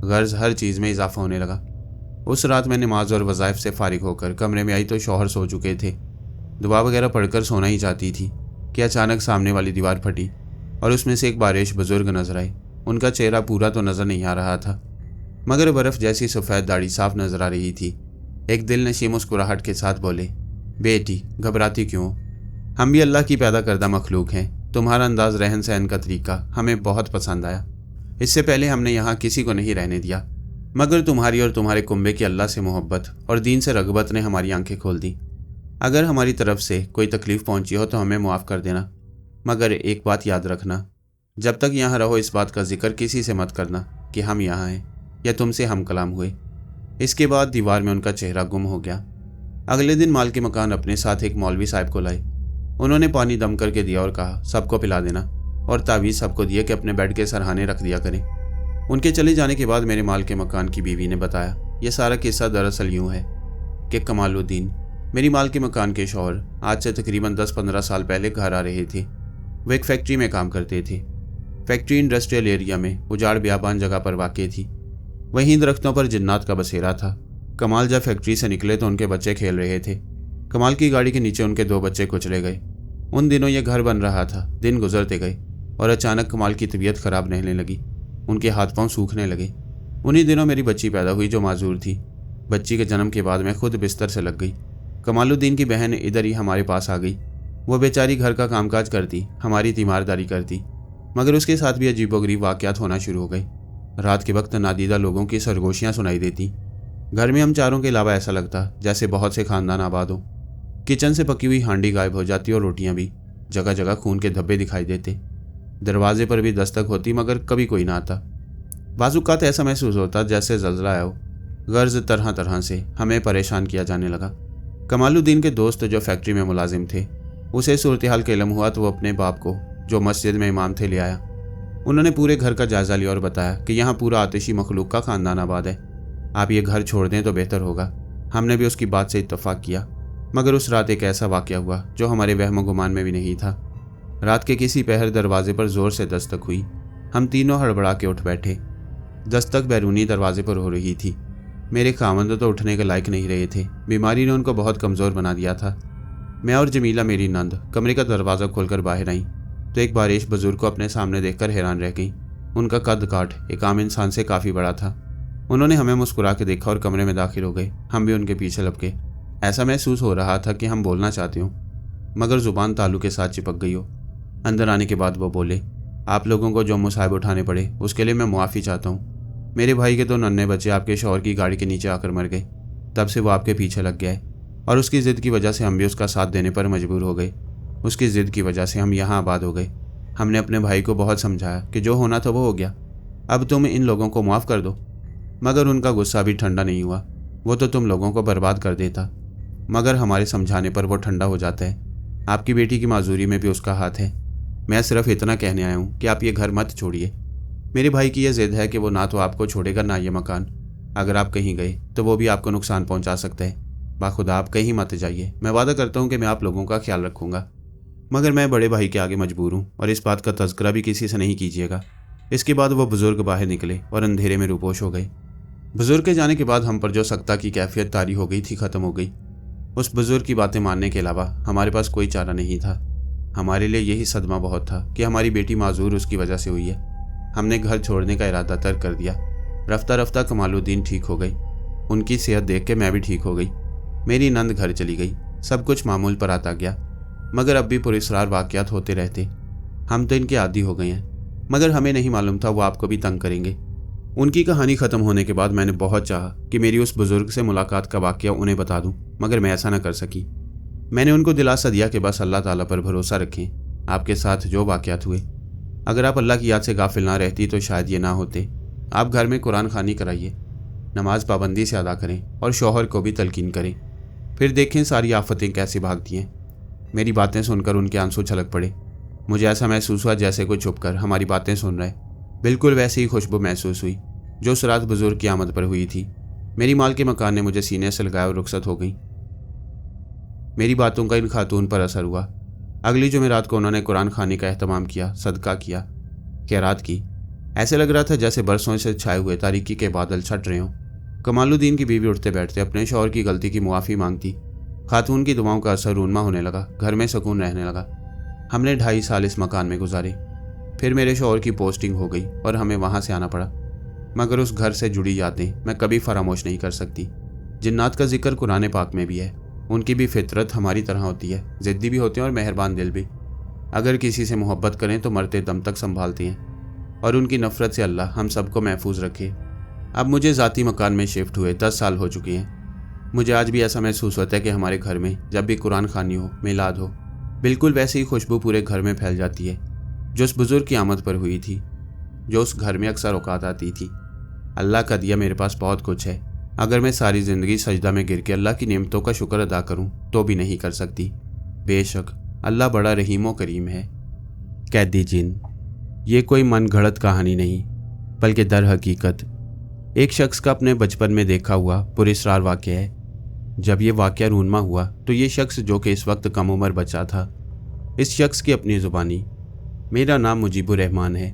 गर्ज हर चीज़ में इजाफा होने लगा। उस रात मैं नमाज और वज़ाइफ से फारिग होकर कमरे में आई तो शौहर सो चुके थे। दुआ वगैरह पढ़कर सोना ही चाहती थी कि अचानक सामने वाली दीवार फटी और उसमें से एक बारिश बुजुर्ग नजर आए। उनका चेहरा पूरा तो नज़र नहीं आ रहा था, मगर बर्फ़ जैसी सफ़ेद दाढ़ी साफ नजर आ रही थी। एक दिलनशी मुस्कुराहट के साथ बोले, बेटी घबराती क्यों? हम भी अल्लाह की पैदा करदा मखलूक हैं। तुम्हारा अंदाज रहन सहन का तरीका हमें बहुत पसंद आया। इससे पहले हमने यहाँ किसी को नहीं रहने दिया, मगर तुम्हारी और तुम्हारे कुंबे की अल्लाह से मोहब्बत और दीन से रगबत ने हमारी आंखें खोल दी। अगर हमारी तरफ से कोई तकलीफ़ पहुंची हो तो हमें माफ़ कर देना, मगर एक बात याद रखना, जब तक यहाँ रहो इस बात का जिक्र किसी से मत करना कि हम यहाँ हैं या तुमसे हम कलाम हुए। इसके बाद दीवार में उनका चेहरा गुम हो गया। अगले दिन माल के मकान अपने साथ एक मौलवी साहब को लाए। उन्होंने पानी दम करके दिया और कहा सबको पिला देना, और तावीज़ सबको दिए कि अपने बेड के सरहाने रख दिया करें। उनके चले जाने के बाद मेरे माल के मकान की बीवी ने बताया, यह सारा किस्सा दरअसल यूँ है कि कमालुद्दीन, मेरी माल के मकान के शौहर, आज से तकरीबन 10-15 साल पहले घर आ रहे थे। वो एक फैक्ट्री में काम करते थे। फैक्ट्री इंडस्ट्रियल एरिया में उजाड़ बियाबान जगह पर वाक़ई थी। वहीं दरख्तों पर जिन्नात का बसेरा था। कमाल जब फैक्ट्री से निकले तो उनके बच्चे खेल रहे थे। कमाल की गाड़ी के नीचे उनके 2 बच्चे कुचले गए। उन दिनों ये घर बन रहा था। दिन गुजरते गए और अचानक कमाल की तबीयत खराब रहने लगी। उनके हाथ पांव सूखने लगे। उन्हीं दिनों मेरी बच्ची पैदा हुई जो माजूर थी। बच्ची के जन्म के बाद मैं खुद बिस्तर से लग गई। कमालुद्दीन की बहन इधर ही हमारे पास आ गई। वो बेचारी घर का कामकाज करती, हमारी तीमारदारी करती, मगर उसके साथ भी अजीबोगरीब वाक़यात होना शुरू हो गए। रात के वक्त नादीदा लोगों की सरगोशियाँ सुनाई देती। घर में हम चारों के अलावा ऐसा लगता जैसे बहुत से खानदान आबाद हो। किचन से पकी हुई हांडी गायब हो जाती और रोटियां भी। जगह जगह खून के धब्बे दिखाई देते। दरवाजे पर भी दस्तक होती मगर कभी कोई ना आता। बाजुकात ऐसा महसूस होता जैसे जल्जला आया हो। गर्ज तरह तरह से हमें परेशान किया जाने लगा। कमालुद्दीन के दोस्त जो फैक्ट्री में मुलाजिम थे, उसे सूरत हाल का इल्म हुआ तो वो अपने बाप को, जो मस्जिद में इमाम थे, ले आया। उन्होंने पूरे घर का जायज़ा लिया और बताया कि यहाँ पूरा आतिशी मखलूक का ख़ानदान आबाद है। आप ये घर छोड़ दें तो बेहतर होगा। हमने भी उसकी बात से इत्तफाक किया, मगर उस रात एक ऐसा वाक़या हुआ जो हमारे वहम गुमान में भी नहीं था। रात के किसी पहर दरवाजे पर ज़ोर से दस्तक हुई। हम तीनों हड़बड़ा के उठ बैठे। दस्तक बैरूनी दरवाजे पर हो रही थी। मेरे खामंद तो उठने के लायक नहीं रहे थे। बीमारी ने उनको बहुत कमज़ोर बना दिया था। मैं और जमीला, मेरी नंद, कमरे का दरवाज़ा खोलकर बाहर आई तो एक बारिश बुजुर्ग को अपने सामने देखकर हैरान रह गई। उनका कद काठ एक आम इंसान से काफ़ी बड़ा था। उन्होंने हमें मुस्कुरा के देखा और कमरे में दाखिल हो गए। हम भी उनके पीछे लपके। ऐसा महसूस हो रहा था कि हम बोलना चाहते हों, मगर ज़ुबान तालू के साथ चिपक गई हो। अंदर आने के बाद वो बोले, आप लोगों को जो मुसाइब उठाने पड़े उसके लिए मैं मुआफ़ी चाहता हूँ। मेरे भाई के 2 नन्हे बच्चे आपके शौहर की गाड़ी के नीचे आकर मर गए। तब से वो आपके पीछे लग गया है और उसकी ज़िद की वजह से हम भी उसका साथ देने पर मजबूर हो गए। उसकी ज़िद की वजह से हम यहाँ आबाद हो गए। हमने अपने भाई को बहुत समझाया कि जो होना था वो हो गया, अब तुम इन लोगों को माफ़ कर दो, मगर उनका गुस्सा भी ठंडा नहीं हुआ। वो तो तुम लोगों को बर्बाद कर देता, मगर हमारे समझाने पर वो ठंडा हो जाता है। आपकी बेटी की माजूरी में भी उसका हाथ है। मैं सिर्फ इतना कहने आया हूँ कि आप ये घर मत छोड़िए। मेरे भाई की यह ज़िद है कि वो ना तो आपको छोड़ेगा ना ये मकान। अगर आप कहीं गए तो वो भी आपको नुकसान पहुँचा सकता है। बाखुदा आप कहीं मत जाइए। मैं वादा करता हूँ कि मैं आप लोगों का ख्याल रखूँगा, मगर मैं बड़े भाई के आगे मजबूर हूँ और इस बात का तज़किरा भी किसी से नहीं कीजिएगा। इसके बाद वो बुज़ुर्ग बाहर निकले और अंधेरे में रूपोश हो गए। बुज़ुर्ग के जाने के बाद हम पर जो सख्ता की कैफियत तारी हो गई थी ख़त्म हो गई। उस बुज़ुर्ग की बातें मानने के अलावा हमारे पास कोई चारा नहीं था। हमारे लिए यही सदमा बहुत था कि हमारी बेटी माजूर उसकी वजह से हुई है। हमने घर छोड़ने का इरादा तर्क कर दिया। रफ्ता रफ्ता कमालुद्दीन ठीक हो गई। उनकी सेहत देख के मैं भी ठीक हो गई। मेरी नंद घर चली गई। सब कुछ मामूल पर आता गया, मगर अब भी पुरस्कार वाक़यात होते रहते। हम तो इनके आदी हो गए हैं, मगर हमें नहीं मालूम था वो आपको भी तंग करेंगे। उनकी कहानी ख़त्म होने के बाद मैंने बहुत चाहा कि मेरी उस बुज़ुर्ग से मुलाकात का वाक़या उन्हें बता दूं, मगर मैं ऐसा न कर सकी। मैंने उनको दिलासा दिया कि बस अल्लाह ताला पर भरोसा रखें। आपके साथ जो वाक़यात हुए, अगर आप अल्लाह की याद से गाफिल ना रहती तो शायद ये ना होते। आप घर में कुरान खानी कराइए, नमाज पाबंदी से अदा करें और शौहर को भी तलकीन करें। फिर देखें सारी आफतें कैसे भागती हैं। मेरी बातें सुनकर उनके आंसू छलक पड़े। मुझे ऐसा महसूस हुआ जैसे कोई छुपकर हमारी बातें सुन रहे। बिल्कुल वैसी ही खुशबू महसूस हुई जो उस रात बुजुर्ग की आमद पर हुई थी। मेरी माल के मकान ने मुझे सीने से लगाया और रुखसत हो गई। मेरी बातों का इन खातून पर असर हुआ। अगली जुमेरात को उन्होंने कुरान खाने का एहतमाम किया, सदका किया, खैरात की। ऐसे लग रहा था जैसे बरसों से छाए हुए तारीकी के बादल छट रहे हों। कमालुद्दीन की बीवी उठते बैठते अपने शौहर की गलती की मुआफ़ी मांगती। खातून की दुआओं का असर रूनमा होने लगा। घर में सुकून रहने लगा। हमने 2.5 साल इस मकान में गुजारे। फिर मेरे शौहर की पोस्टिंग हो गई और हमें वहाँ से आना पड़ा, मगर उस घर से जुड़ी यादें मैं कभी फरामोश नहीं कर सकती। जिन्नात का जिक्र कुरान पाक में भी है। उनकी भी फितरत हमारी तरह होती है, ज़िद्दी भी होते हैं और मेहरबान दिल भी। अगर किसी से मोहब्बत करें तो मरते दम तक संभालते हैं, और उनकी नफ़रत से अल्लाह हम सबको महफूज रखे। अब मुझे ज़ाती मकान में शिफ्ट हुए 10 साल हो चुके हैं। मुझे आज भी ऐसा महसूस होता है कि हमारे घर में जब भी कुरान खानी हो, मिलाद हो, बिल्कुल वैसे ही खुशबू पूरे घर में फैल जाती है जो उस बुजुर्ग की आमद पर हुई थी, जो उस घर में अक्सर औकात आती थी। अल्लाह का दिया मेरे पास बहुत कुछ है। अगर मैं सारी ज़िंदगी सजदा में गिर के अल्लाह की नेमतों का शुक्र अदा करूं तो भी नहीं कर सकती। बेशक अल्लाह बड़ा रहीम व करीम है। कैदी जिन, ये कोई मन घड़त कहानी नहीं, बल्कि दर हकीकत एक शख्स का अपने बचपन में देखा हुआ पुरस्रार वाक़या है। जब ये वाक़या रूनमा हुआ तो ये शख्स, जो कि इस वक्त कम उम्र बच्चा था, इस शख्स की अपनी ज़ुबानी मेरा नाम मुजीबुर रहमान है।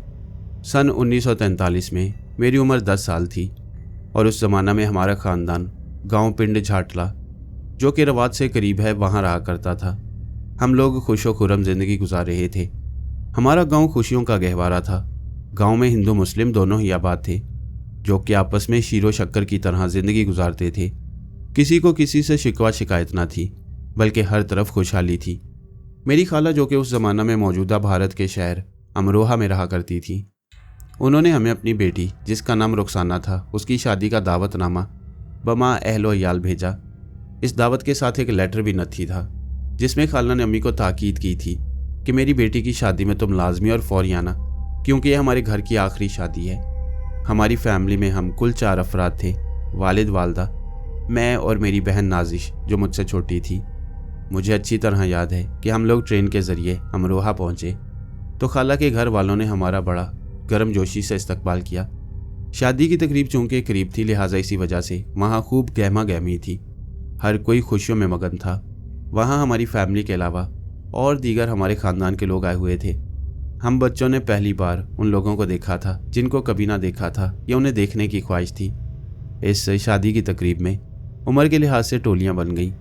सन 1943 में मेरी उम्र 10 साल थी और उस ज़माना में हमारा ख़ानदान गांव पिंड झाटला, जो कि रवात से करीब है, वहाँ रहा करता था। हम लोग खुशो खुरम ज़िंदगी गुजार रहे थे। हमारा गांव खुशियों का गहवारा था। गांव में हिंदू मुस्लिम दोनों ही आबाद थे, जो कि आपस में शीरो शक्कर की तरह ज़िंदगी गुजारते थे। किसी को किसी से शिकवा शिकायत ना थी, बल्कि हर तरफ खुशहाली थी। मेरी खाला, जो कि उस ज़माना में मौजूदा भारत के शहर अमरोहा में रहा करती थी, उन्होंने हमें अपनी बेटी, जिसका नाम रुखसाना था, उसकी शादी का दावतनामा बमा अहलो याल भेजा। इस दावत के साथ एक लेटर भी नथी था, जिसमें खाला ने अम्मी को ताकीद की थी कि मेरी बेटी की शादी में तुम लाजमी और फौरी आना, क्योंकि यह हमारे घर की आखिरी शादी है। हमारी फैमिली में हम कुल 4 अफराद थे, वालिद, वालदा, मैं और मेरी बहन नाजिश, जो मुझसे छोटी थी। मुझे अच्छी तरह याद है कि हम लोग ट्रेन के ज़रिए अमरोहा पहुँचे तो खाला के घर वालों ने हमारा बड़ा गर्मजोशी से इस्तकबाल किया। शादी की तकरीब चूँकि करीब थी, लिहाजा इसी वजह से वहाँ खूब गहमा गहमी थी। हर कोई खुशियों में मगन था। वहाँ हमारी फैमिली के अलावा और दीगर हमारे ख़ानदान के लोग आए हुए थे। हम बच्चों ने पहली बार उन लोगों को देखा था जिनको कभी ना देखा था या उन्हें देखने की ख्वाहिश थी। इस शादी की तकरीब में उम्र के लिहाज से टोलियाँ बन गईं।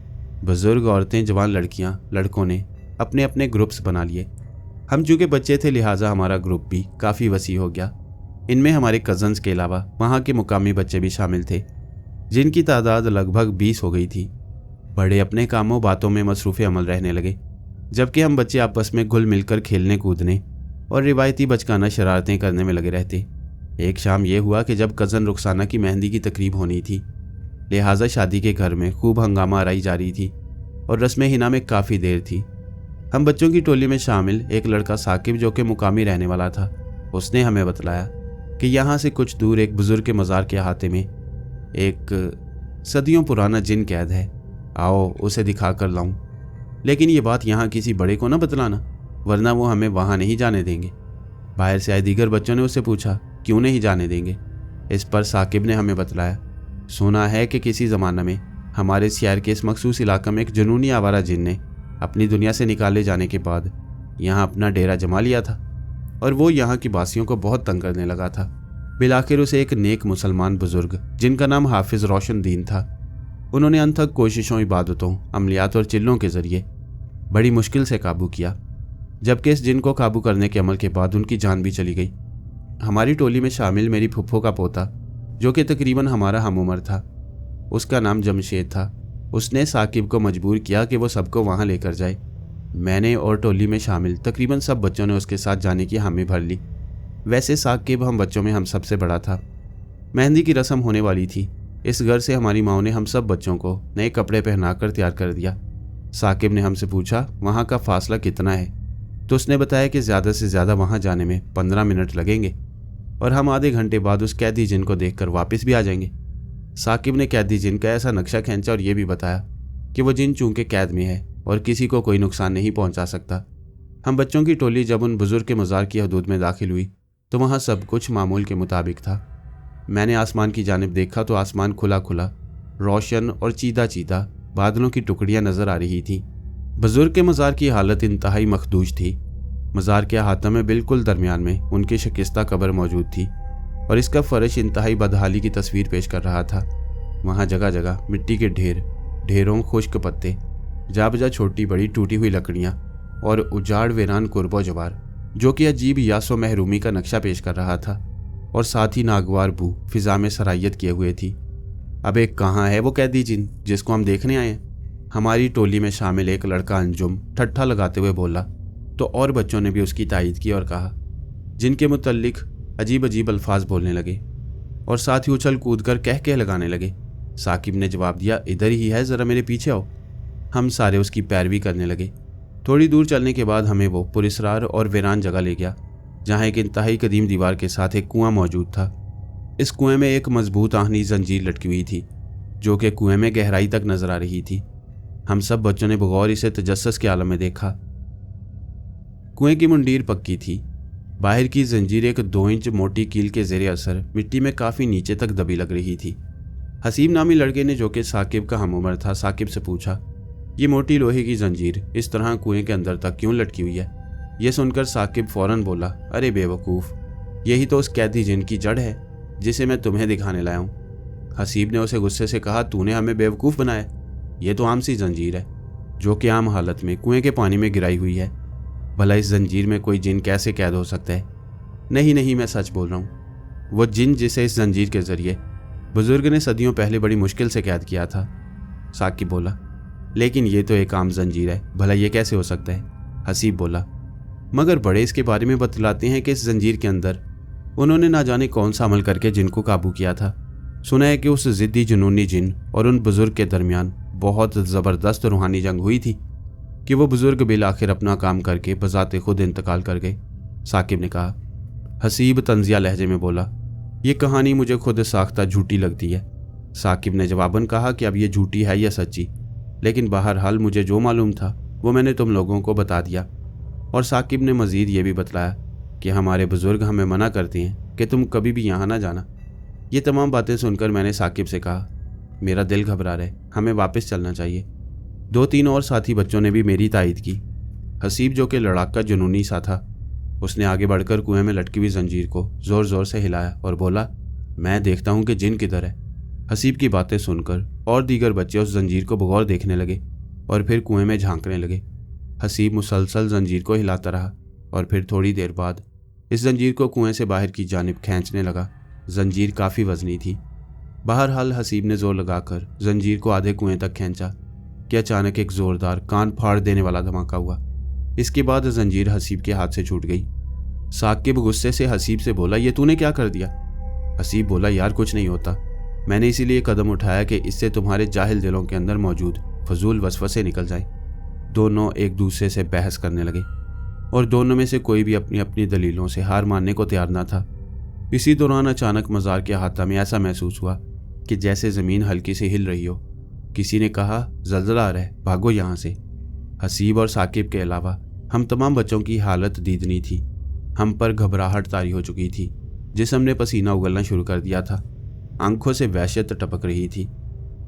बुजुर्ग औरतें, जवान लड़कियां, लड़कों ने अपने अपने ग्रुप्स बना लिए। हम चूँकि बच्चे थे, लिहाजा हमारा ग्रुप भी काफ़ी वसी हो गया। इनमें हमारे कज़न्स के अलावा वहाँ के मुकामी बच्चे भी शामिल थे, जिनकी तादाद लगभग 20 हो गई थी। बड़े अपने कामों बातों में मसरूफ़ अमल रहने लगे, जबकि हम बच्चे आपस में घुल मिलकर खेलने कूदने और रिवायती बचकाना शरारतें करने में लगे रहते। एक शाम यह हुआ कि जब कज़न रुखसाना की मेहंदी की तकरीब होनी थी, लिहाजा शादी के घर में खूब हंगामा आराई जा रही थी और रस्म हिना में काफ़ी देर थी। हम बच्चों की टोली में शामिल एक लड़का साकिब, जो कि मुकामी रहने वाला था, उसने हमें बतलाया कि यहाँ से कुछ दूर एक बुजुर्ग के मज़ार के अहाते में एक सदियों पुराना जिन कैद है। आओ उसे दिखा कर लाऊं, लेकिन ये बात यहाँ किसी बड़े को ना बतलाना, वरना वो हमें वहाँ नहीं जाने देंगे। बाहर से आए दीगर बच्चों ने उससे पूछा, क्यों नहीं जाने देंगे? इस पर साकिब ने हमें बतलाया, सुना है कि किसी ज़माना में हमारे शहर के इस मखसूस इलाके में एक जुनूनी आवारा जिन ने अपनी दुनिया से निकाले जाने के बाद यहाँ अपना डेरा जमा लिया था और वो यहाँ की बासियों को बहुत तंग करने लगा था। बिलाखिर उसे एक नेक मुसलमान बुजुर्ग, जिनका नाम हाफिज रोशन दीन था, उन्होंने अनथक कोशिशों, इबादतों, अमलियात और चिल्लों के ज़रिए बड़ी मुश्किल से काबू किया, जबकि इस जिन को काबू करने के अमल के बाद उनकी जान भी चली गई। हमारी टोली में शामिल मेरी फुफ्फो का पोता, जो कि तकरीबन हमारा हम उम्र था, उसका नाम जमशेद था, उसने साकिब को मजबूर किया कि वो सबको वहाँ लेकर जाए। मैंने और टोली में शामिल तकरीबन सब बच्चों ने उसके साथ जाने की हामी भर ली। वैसे साकिब हम बच्चों में हम सबसे बड़ा था। मेहंदी की रस्म होने वाली थी। इस घर से हमारी माँ ने हम सब बच्चों को नए कपड़े पहनाकर तैयार कर दिया। साकिब ने हमसे पूछा, वहाँ का फासला कितना है? तो उसने बताया कि ज़्यादा से ज़्यादा वहाँ जाने में 15 मिनट लगेंगे और हम आधे घंटे बाद उस कैदी जिन को देखकर वापस भी आ जाएंगे। साकिब ने कैदी जिन का ऐसा नक्शा खींचा और ये भी बताया कि वो जिन चूंकि कैद में है और किसी को कोई नुकसान नहीं पहुंचा सकता। हम बच्चों की टोली जब उन बुजुर्ग के मज़ार की हदूद में दाखिल हुई तो वहाँ सब कुछ मामूल के मुताबिक था। मैंने आसमान की जानिब देखा तो आसमान खुला खुला, रोशन और चीदा चीदा बादलों की टुकड़ियाँ नज़र आ रही थी। बुजुर्ग के मज़ार की हालत इंतहाई मखदूश थी। मज़ार के अहाते में बिल्कुल दरमियान में उनकी शिकस्ता कब्र मौजूद थी और इसका फर्श इंतहाई बदहाली की तस्वीर पेश कर रहा था। वहाँ जगह जगह मिट्टी के ढेरों खुश्क पत्ते, जा बजा छोटी बड़ी टूटी हुई लकड़ियाँ और उजाड़ वीरान कुर्बो जवार, जो कि अजीब यासो महरूमी का नक्शा पेश कर रहा था, और साथ ही नागवार बू फिजा में सरायत किए हुए थी। अब एक कहाँ है वो कैदी जिन जिसको हम देखने आए हैं? हमारी टोली में शामिल एक लड़का अंजुम ठट्ठा लगाते हुए बोला, तो और बच्चों ने भी उसकी तायीद की और कहा। जिनके मुतल्लिक अजीब अजीब अल्फाज बोलने लगे और साथ ही उछल कूद कर कह लगाने लगे। साकिब ने जवाब दिया, इधर ही है, ज़रा मेरे पीछे आओ। हम सारे उसकी पैरवी करने लगे। थोड़ी दूर चलने के बाद हमें वो पुरस्रार और वीरान जगह ले गया, जहाँ एक इंतहाई कदीम दीवार के साथ एक कुआं मौजूद था। इस कुएं में एक मजबूत आहनी जंजीर लटकी हुई थी, जो कि कुएं में गहराई तक नजर आ रही थी। हम सब बच्चों ने बगौर इसे तजस्सुस के आलम में देखा। कुएं की मुंडीर पक्की थी। बाहर की जंजीर एक 2 इंच मोटी कील के ज़ेरे असर मिट्टी में काफ़ी नीचे तक दबी लग रही थी। हसीब नामी लड़के ने, जो कि साकिब का हम उम्र था, साकिब से पूछा, ये मोटी लोहे की जंजीर इस तरह कुएं के अंदर तक क्यों लटकी हुई है? यह सुनकर साकिब फौरन बोला, अरे बेवकूफ़, यही तो उस कैदी जिन की जड़ है जिसे मैं तुम्हें दिखाने लाया हूँ। हसीब ने उसे गुस्से से कहा, तूने हमें बेवकूफ़ बनाया। यह तो आम सी जंजीर है, जो कि आम हालत में कुएं के पानी में गिराई हुई है। भला इस जंजीर में कोई जिन कैसे कैद हो सकता है? नहीं, मैं सच बोल रहा हूँ। वो जिन जिसे इस जंजीर के जरिए बुजुर्ग ने सदियों पहले बड़ी मुश्किल से कैद किया था। साकिब बोला, लेकिन ये तो एक आम जंजीर है, भला ये कैसे हो सकता है? हसीब बोला, मगर बड़े इसके बारे में बतलाते हैं कि इस जंजीर के अंदर उन्होंने ना जाने कौन सा अमल करके जिन को काबू किया था। सुना है कि उस जिद्दी जुनूनी जिन और उन बुजुर्ग के दरमियान बहुत ज़बरदस्त रूहानी जंग हुई थी कि वो बुजुर्ग बिल आखिर अपना काम करके बजाते खुद इंतकाल कर गए। साकिब ने कहा। हसीब तंजिया लहजे में बोला, ये कहानी मुझे खुद साख्ता झूठी लगती है। साकिब ने जवाबन कहा कि अब ये झूठी है या सच्ची, लेकिन बहरहाल मुझे जो मालूम था वो मैंने तुम लोगों को बता दिया। और साकिब ने मज़ीद ये भी बतलाया कि हमारे बुजुर्ग हमें मना करते हैं कि तुम कभी भी यहाँ ना जाना। ये तमाम बातें सुनकर मैंने साकिब से कहा, मेरा दिल घबरा रहा है, हमें वापस चलना चाहिए। 2-3 और साथी बच्चों ने भी मेरी तायद की। हसीब, जो कि लड़ाका जुनूनी सा था, उसने आगे बढ़कर कुएं में लटकी हुई जंजीर को ज़ोर ज़ोर से हिलाया और बोला, मैं देखता हूँ कि जिन किधर है। हसीब की बातें सुनकर और दीगर बच्चे उस जंजीर को बगौर देखने लगे और फिर कुएं में झांकने लगे। हसीब मुसलसल जंजीर को हिलाता रहा और फिर थोड़ी देर बाद इस जंजीर को कुएं से बाहर की जानिब खींचने लगा। जंजीर काफ़ी वजनी थी। बहरहाल हसीब ने जोर लगाकर जंजीर को आधे कुएं तक खींचा कि अचानक एक ज़ोरदार कान फाड़ देने वाला धमाका हुआ। इसके बाद जंजीर हसीब के हाथ से छूट गई। साकिब गुस्से से हसीब से बोला, ये तूने क्या कर दिया? हसीब बोला, यार कुछ नहीं होता, मैंने इसीलिए कदम उठाया कि इससे तुम्हारे जाहिल दिलों के अंदर मौजूद फजूल वसवसे निकल जाए। दोनों एक दूसरे से बहस करने लगे और दोनों में से कोई भी अपनी अपनी दलीलों से हार मानने को तैयार न था। इसी दौरान अचानक मज़ार के अहाता में ऐसा महसूस हुआ कि जैसे ज़मीन हल्की से हिल रही हो। किसी ने कहा, ज़लज़ला आ रहा है, भागो यहाँ से। हसीब और साकिब के अलावा हम तमाम बच्चों की हालत दीदनी थी। हम पर घबराहट तारी हो चुकी थी, जिस्म ने पसीना उगलना शुरू कर दिया था। आंखों से वहशत टपक रही थी।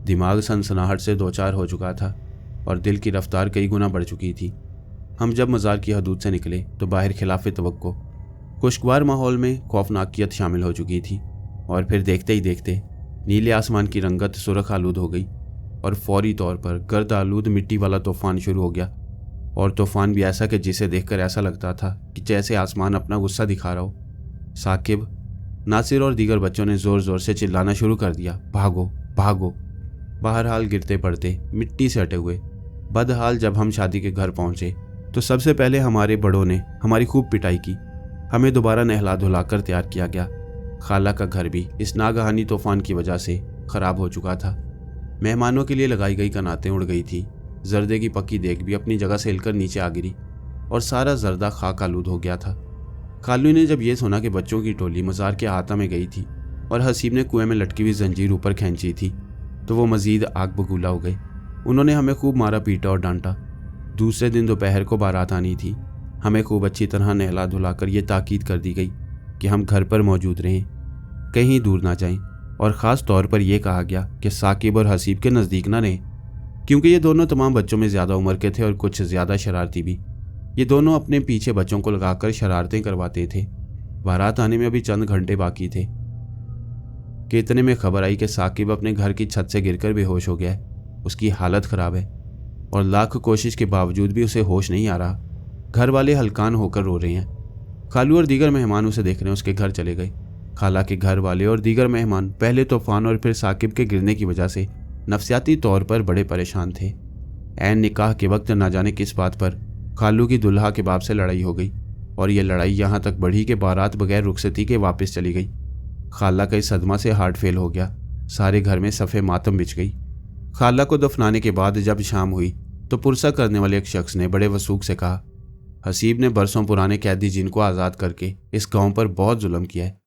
दिमाग सनसनाहट से दो चार हो चुका था और दिल की रफ्तार कई गुना बढ़ चुकी थी। हम जब मज़ार की हदूद से निकले तो बाहर खिलाफ़े तवक्को खुशगवार माहौल में खौफनाकियत शामिल हो चुकी थी और फिर देखते ही देखते नीले आसमान की रंगत सुर्ख आलूद हो गई और फौरी तौर पर गर्द आलूद मिट्टी वाला तूफ़ान शुरू हो गया। और तूफ़ान भी ऐसा कि जिसे देखकर ऐसा लगता था कि जैसे आसमान अपना गुस्सा दिखा रहा हो। साकिब, नासिर और दीगर बच्चों ने ज़ोर ज़ोर से चिल्लाना शुरू कर दिया, भागो भागो। बहरहाल गिरते पड़ते मिट्टी से हटे हुए बदहाल जब हम शादी के घर पहुँचे तो सबसे पहले हमारे बड़ों ने हमारी खूब पिटाई की। हमें दोबारा नहला धुलाकर तैयार किया गया। खाला का घर भी इस नागहानी तूफ़ान की वजह से ख़राब हो चुका था। मेहमानों के लिए लगाई गई कनातें उड़ गई थी। जर्दे की पक्की देग भी अपनी जगह से हिलकर नीचे आ गिरी और सारा जर्दा खाक आलूद हो गया था। खालू ने जब ये सुना कि बच्चों की टोली मज़ार के अहाता में गई थी और हसीब ने कुएं में लटकी हुई जंजीर ऊपर खींची थी तो वो मज़ीद आग बगूला हो गए। उन्होंने हमें खूब मारा पीटा और डांटा। दूसरे दिन दोपहर को बारात आनी थी। हमें खूब अच्छी तरह नहला धुलाकर ये ताकीद कर दी गई कि हम घर पर मौजूद रहें, कहीं दूर ना जाएं और ख़ास तौर पर यह कहा गया कि साकिब और हसीब के नज़दीक ना रहें, क्योंकि ये दोनों तमाम बच्चों में ज़्यादा उम्र के थे और कुछ ज़्यादा शरारती भी। ये दोनों अपने पीछे बच्चों को लगाकर शरारतें करवाते थे। बारात आने में अभी चंद घंटे बाकी थे कि इतने में खबर आई कि साकिब अपने घर की छत से गिरकर बेहोश हो गया है। उसकी हालत ख़राब है और लाख कोशिश के बावजूद भी उसे होश नहीं आ रहा। घर वाले हलकान होकर रो रहे हैं। खालू और दीगर मेहमान उसे देखने उसके घर चले गए। खाला के घर वाले और दीगर मेहमान पहले तूफ़ान और फिर साकिब के गिरने की वजह से नफसियाती तौर पर बड़े परेशान थे। ऐन निकाह के वक्त न जाने किस बात पर खालू की दुल्हा के बाप से लड़ाई हो गई और यह लड़ाई यहाँ तक बढ़ी कि बारात बगैर रुखसती के वापस चली गई। खाला का इस सदमा से हार्ट फेल हो गया। सारे घर में सफ़े मातम बिछ गई। खाला को दफनाने के बाद जब शाम हुई तो पुरसा करने वाले एक शख्स ने बड़े वसूख से कहा, हसीब ने बरसों पुराने कैदी जिन को आज़ाद करके इस गांव पर बहुत जुल्म किया है।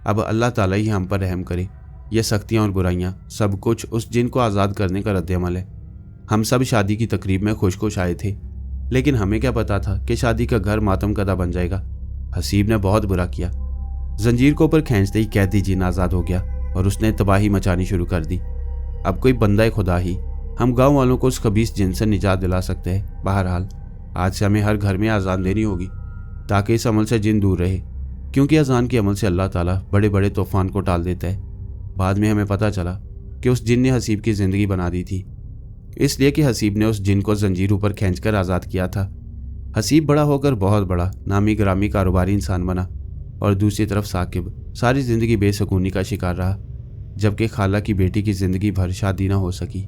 अब अल्लाह ताला ही हम पर रहम करे। ये सख्तियाँ और बुराइयाँ सब कुछ उस जिन को आज़ाद करने का रद्द-ए-अमल है। हम सब शादी की तकरीब में खुश आए थे, लेकिन हमें क्या पता था कि शादी का घर मातम कदा बन जाएगा। हसीब ने बहुत बुरा किया। जंजीर को ऊपर खींचते ही कैदी जिन आज़ाद हो गया और उसने तबाही मचानी शुरू कर दी। अब कोई बंदा खुदा ही हम गांव वालों को उस खबीस जिन से निजात दिला सकते हैं। बहरहाल आज से हमें हर घर में अजान देनी होगी ताकि इस अमल से जिन दूर रहे, क्योंकि अजान के अमल से अल्लाह ताला बड़े बड़े तूफान को टाल देता है। बाद में हमें पता चला कि उस जिन ने हसीब की ज़िंदगी बना दी थी, इसलिए कि हसीब ने उस जिन को जंजीर ऊपर खींचकर आज़ाद किया था। हसीब बड़ा होकर बहुत बड़ा नामी ग्रामी कारोबारी इंसान बना और दूसरी तरफ साकिब सारी ज़िंदगी बेसुकूनी का शिकार रहा, जबकि खाला की बेटी की ज़िंदगी भर शादी न हो सकी।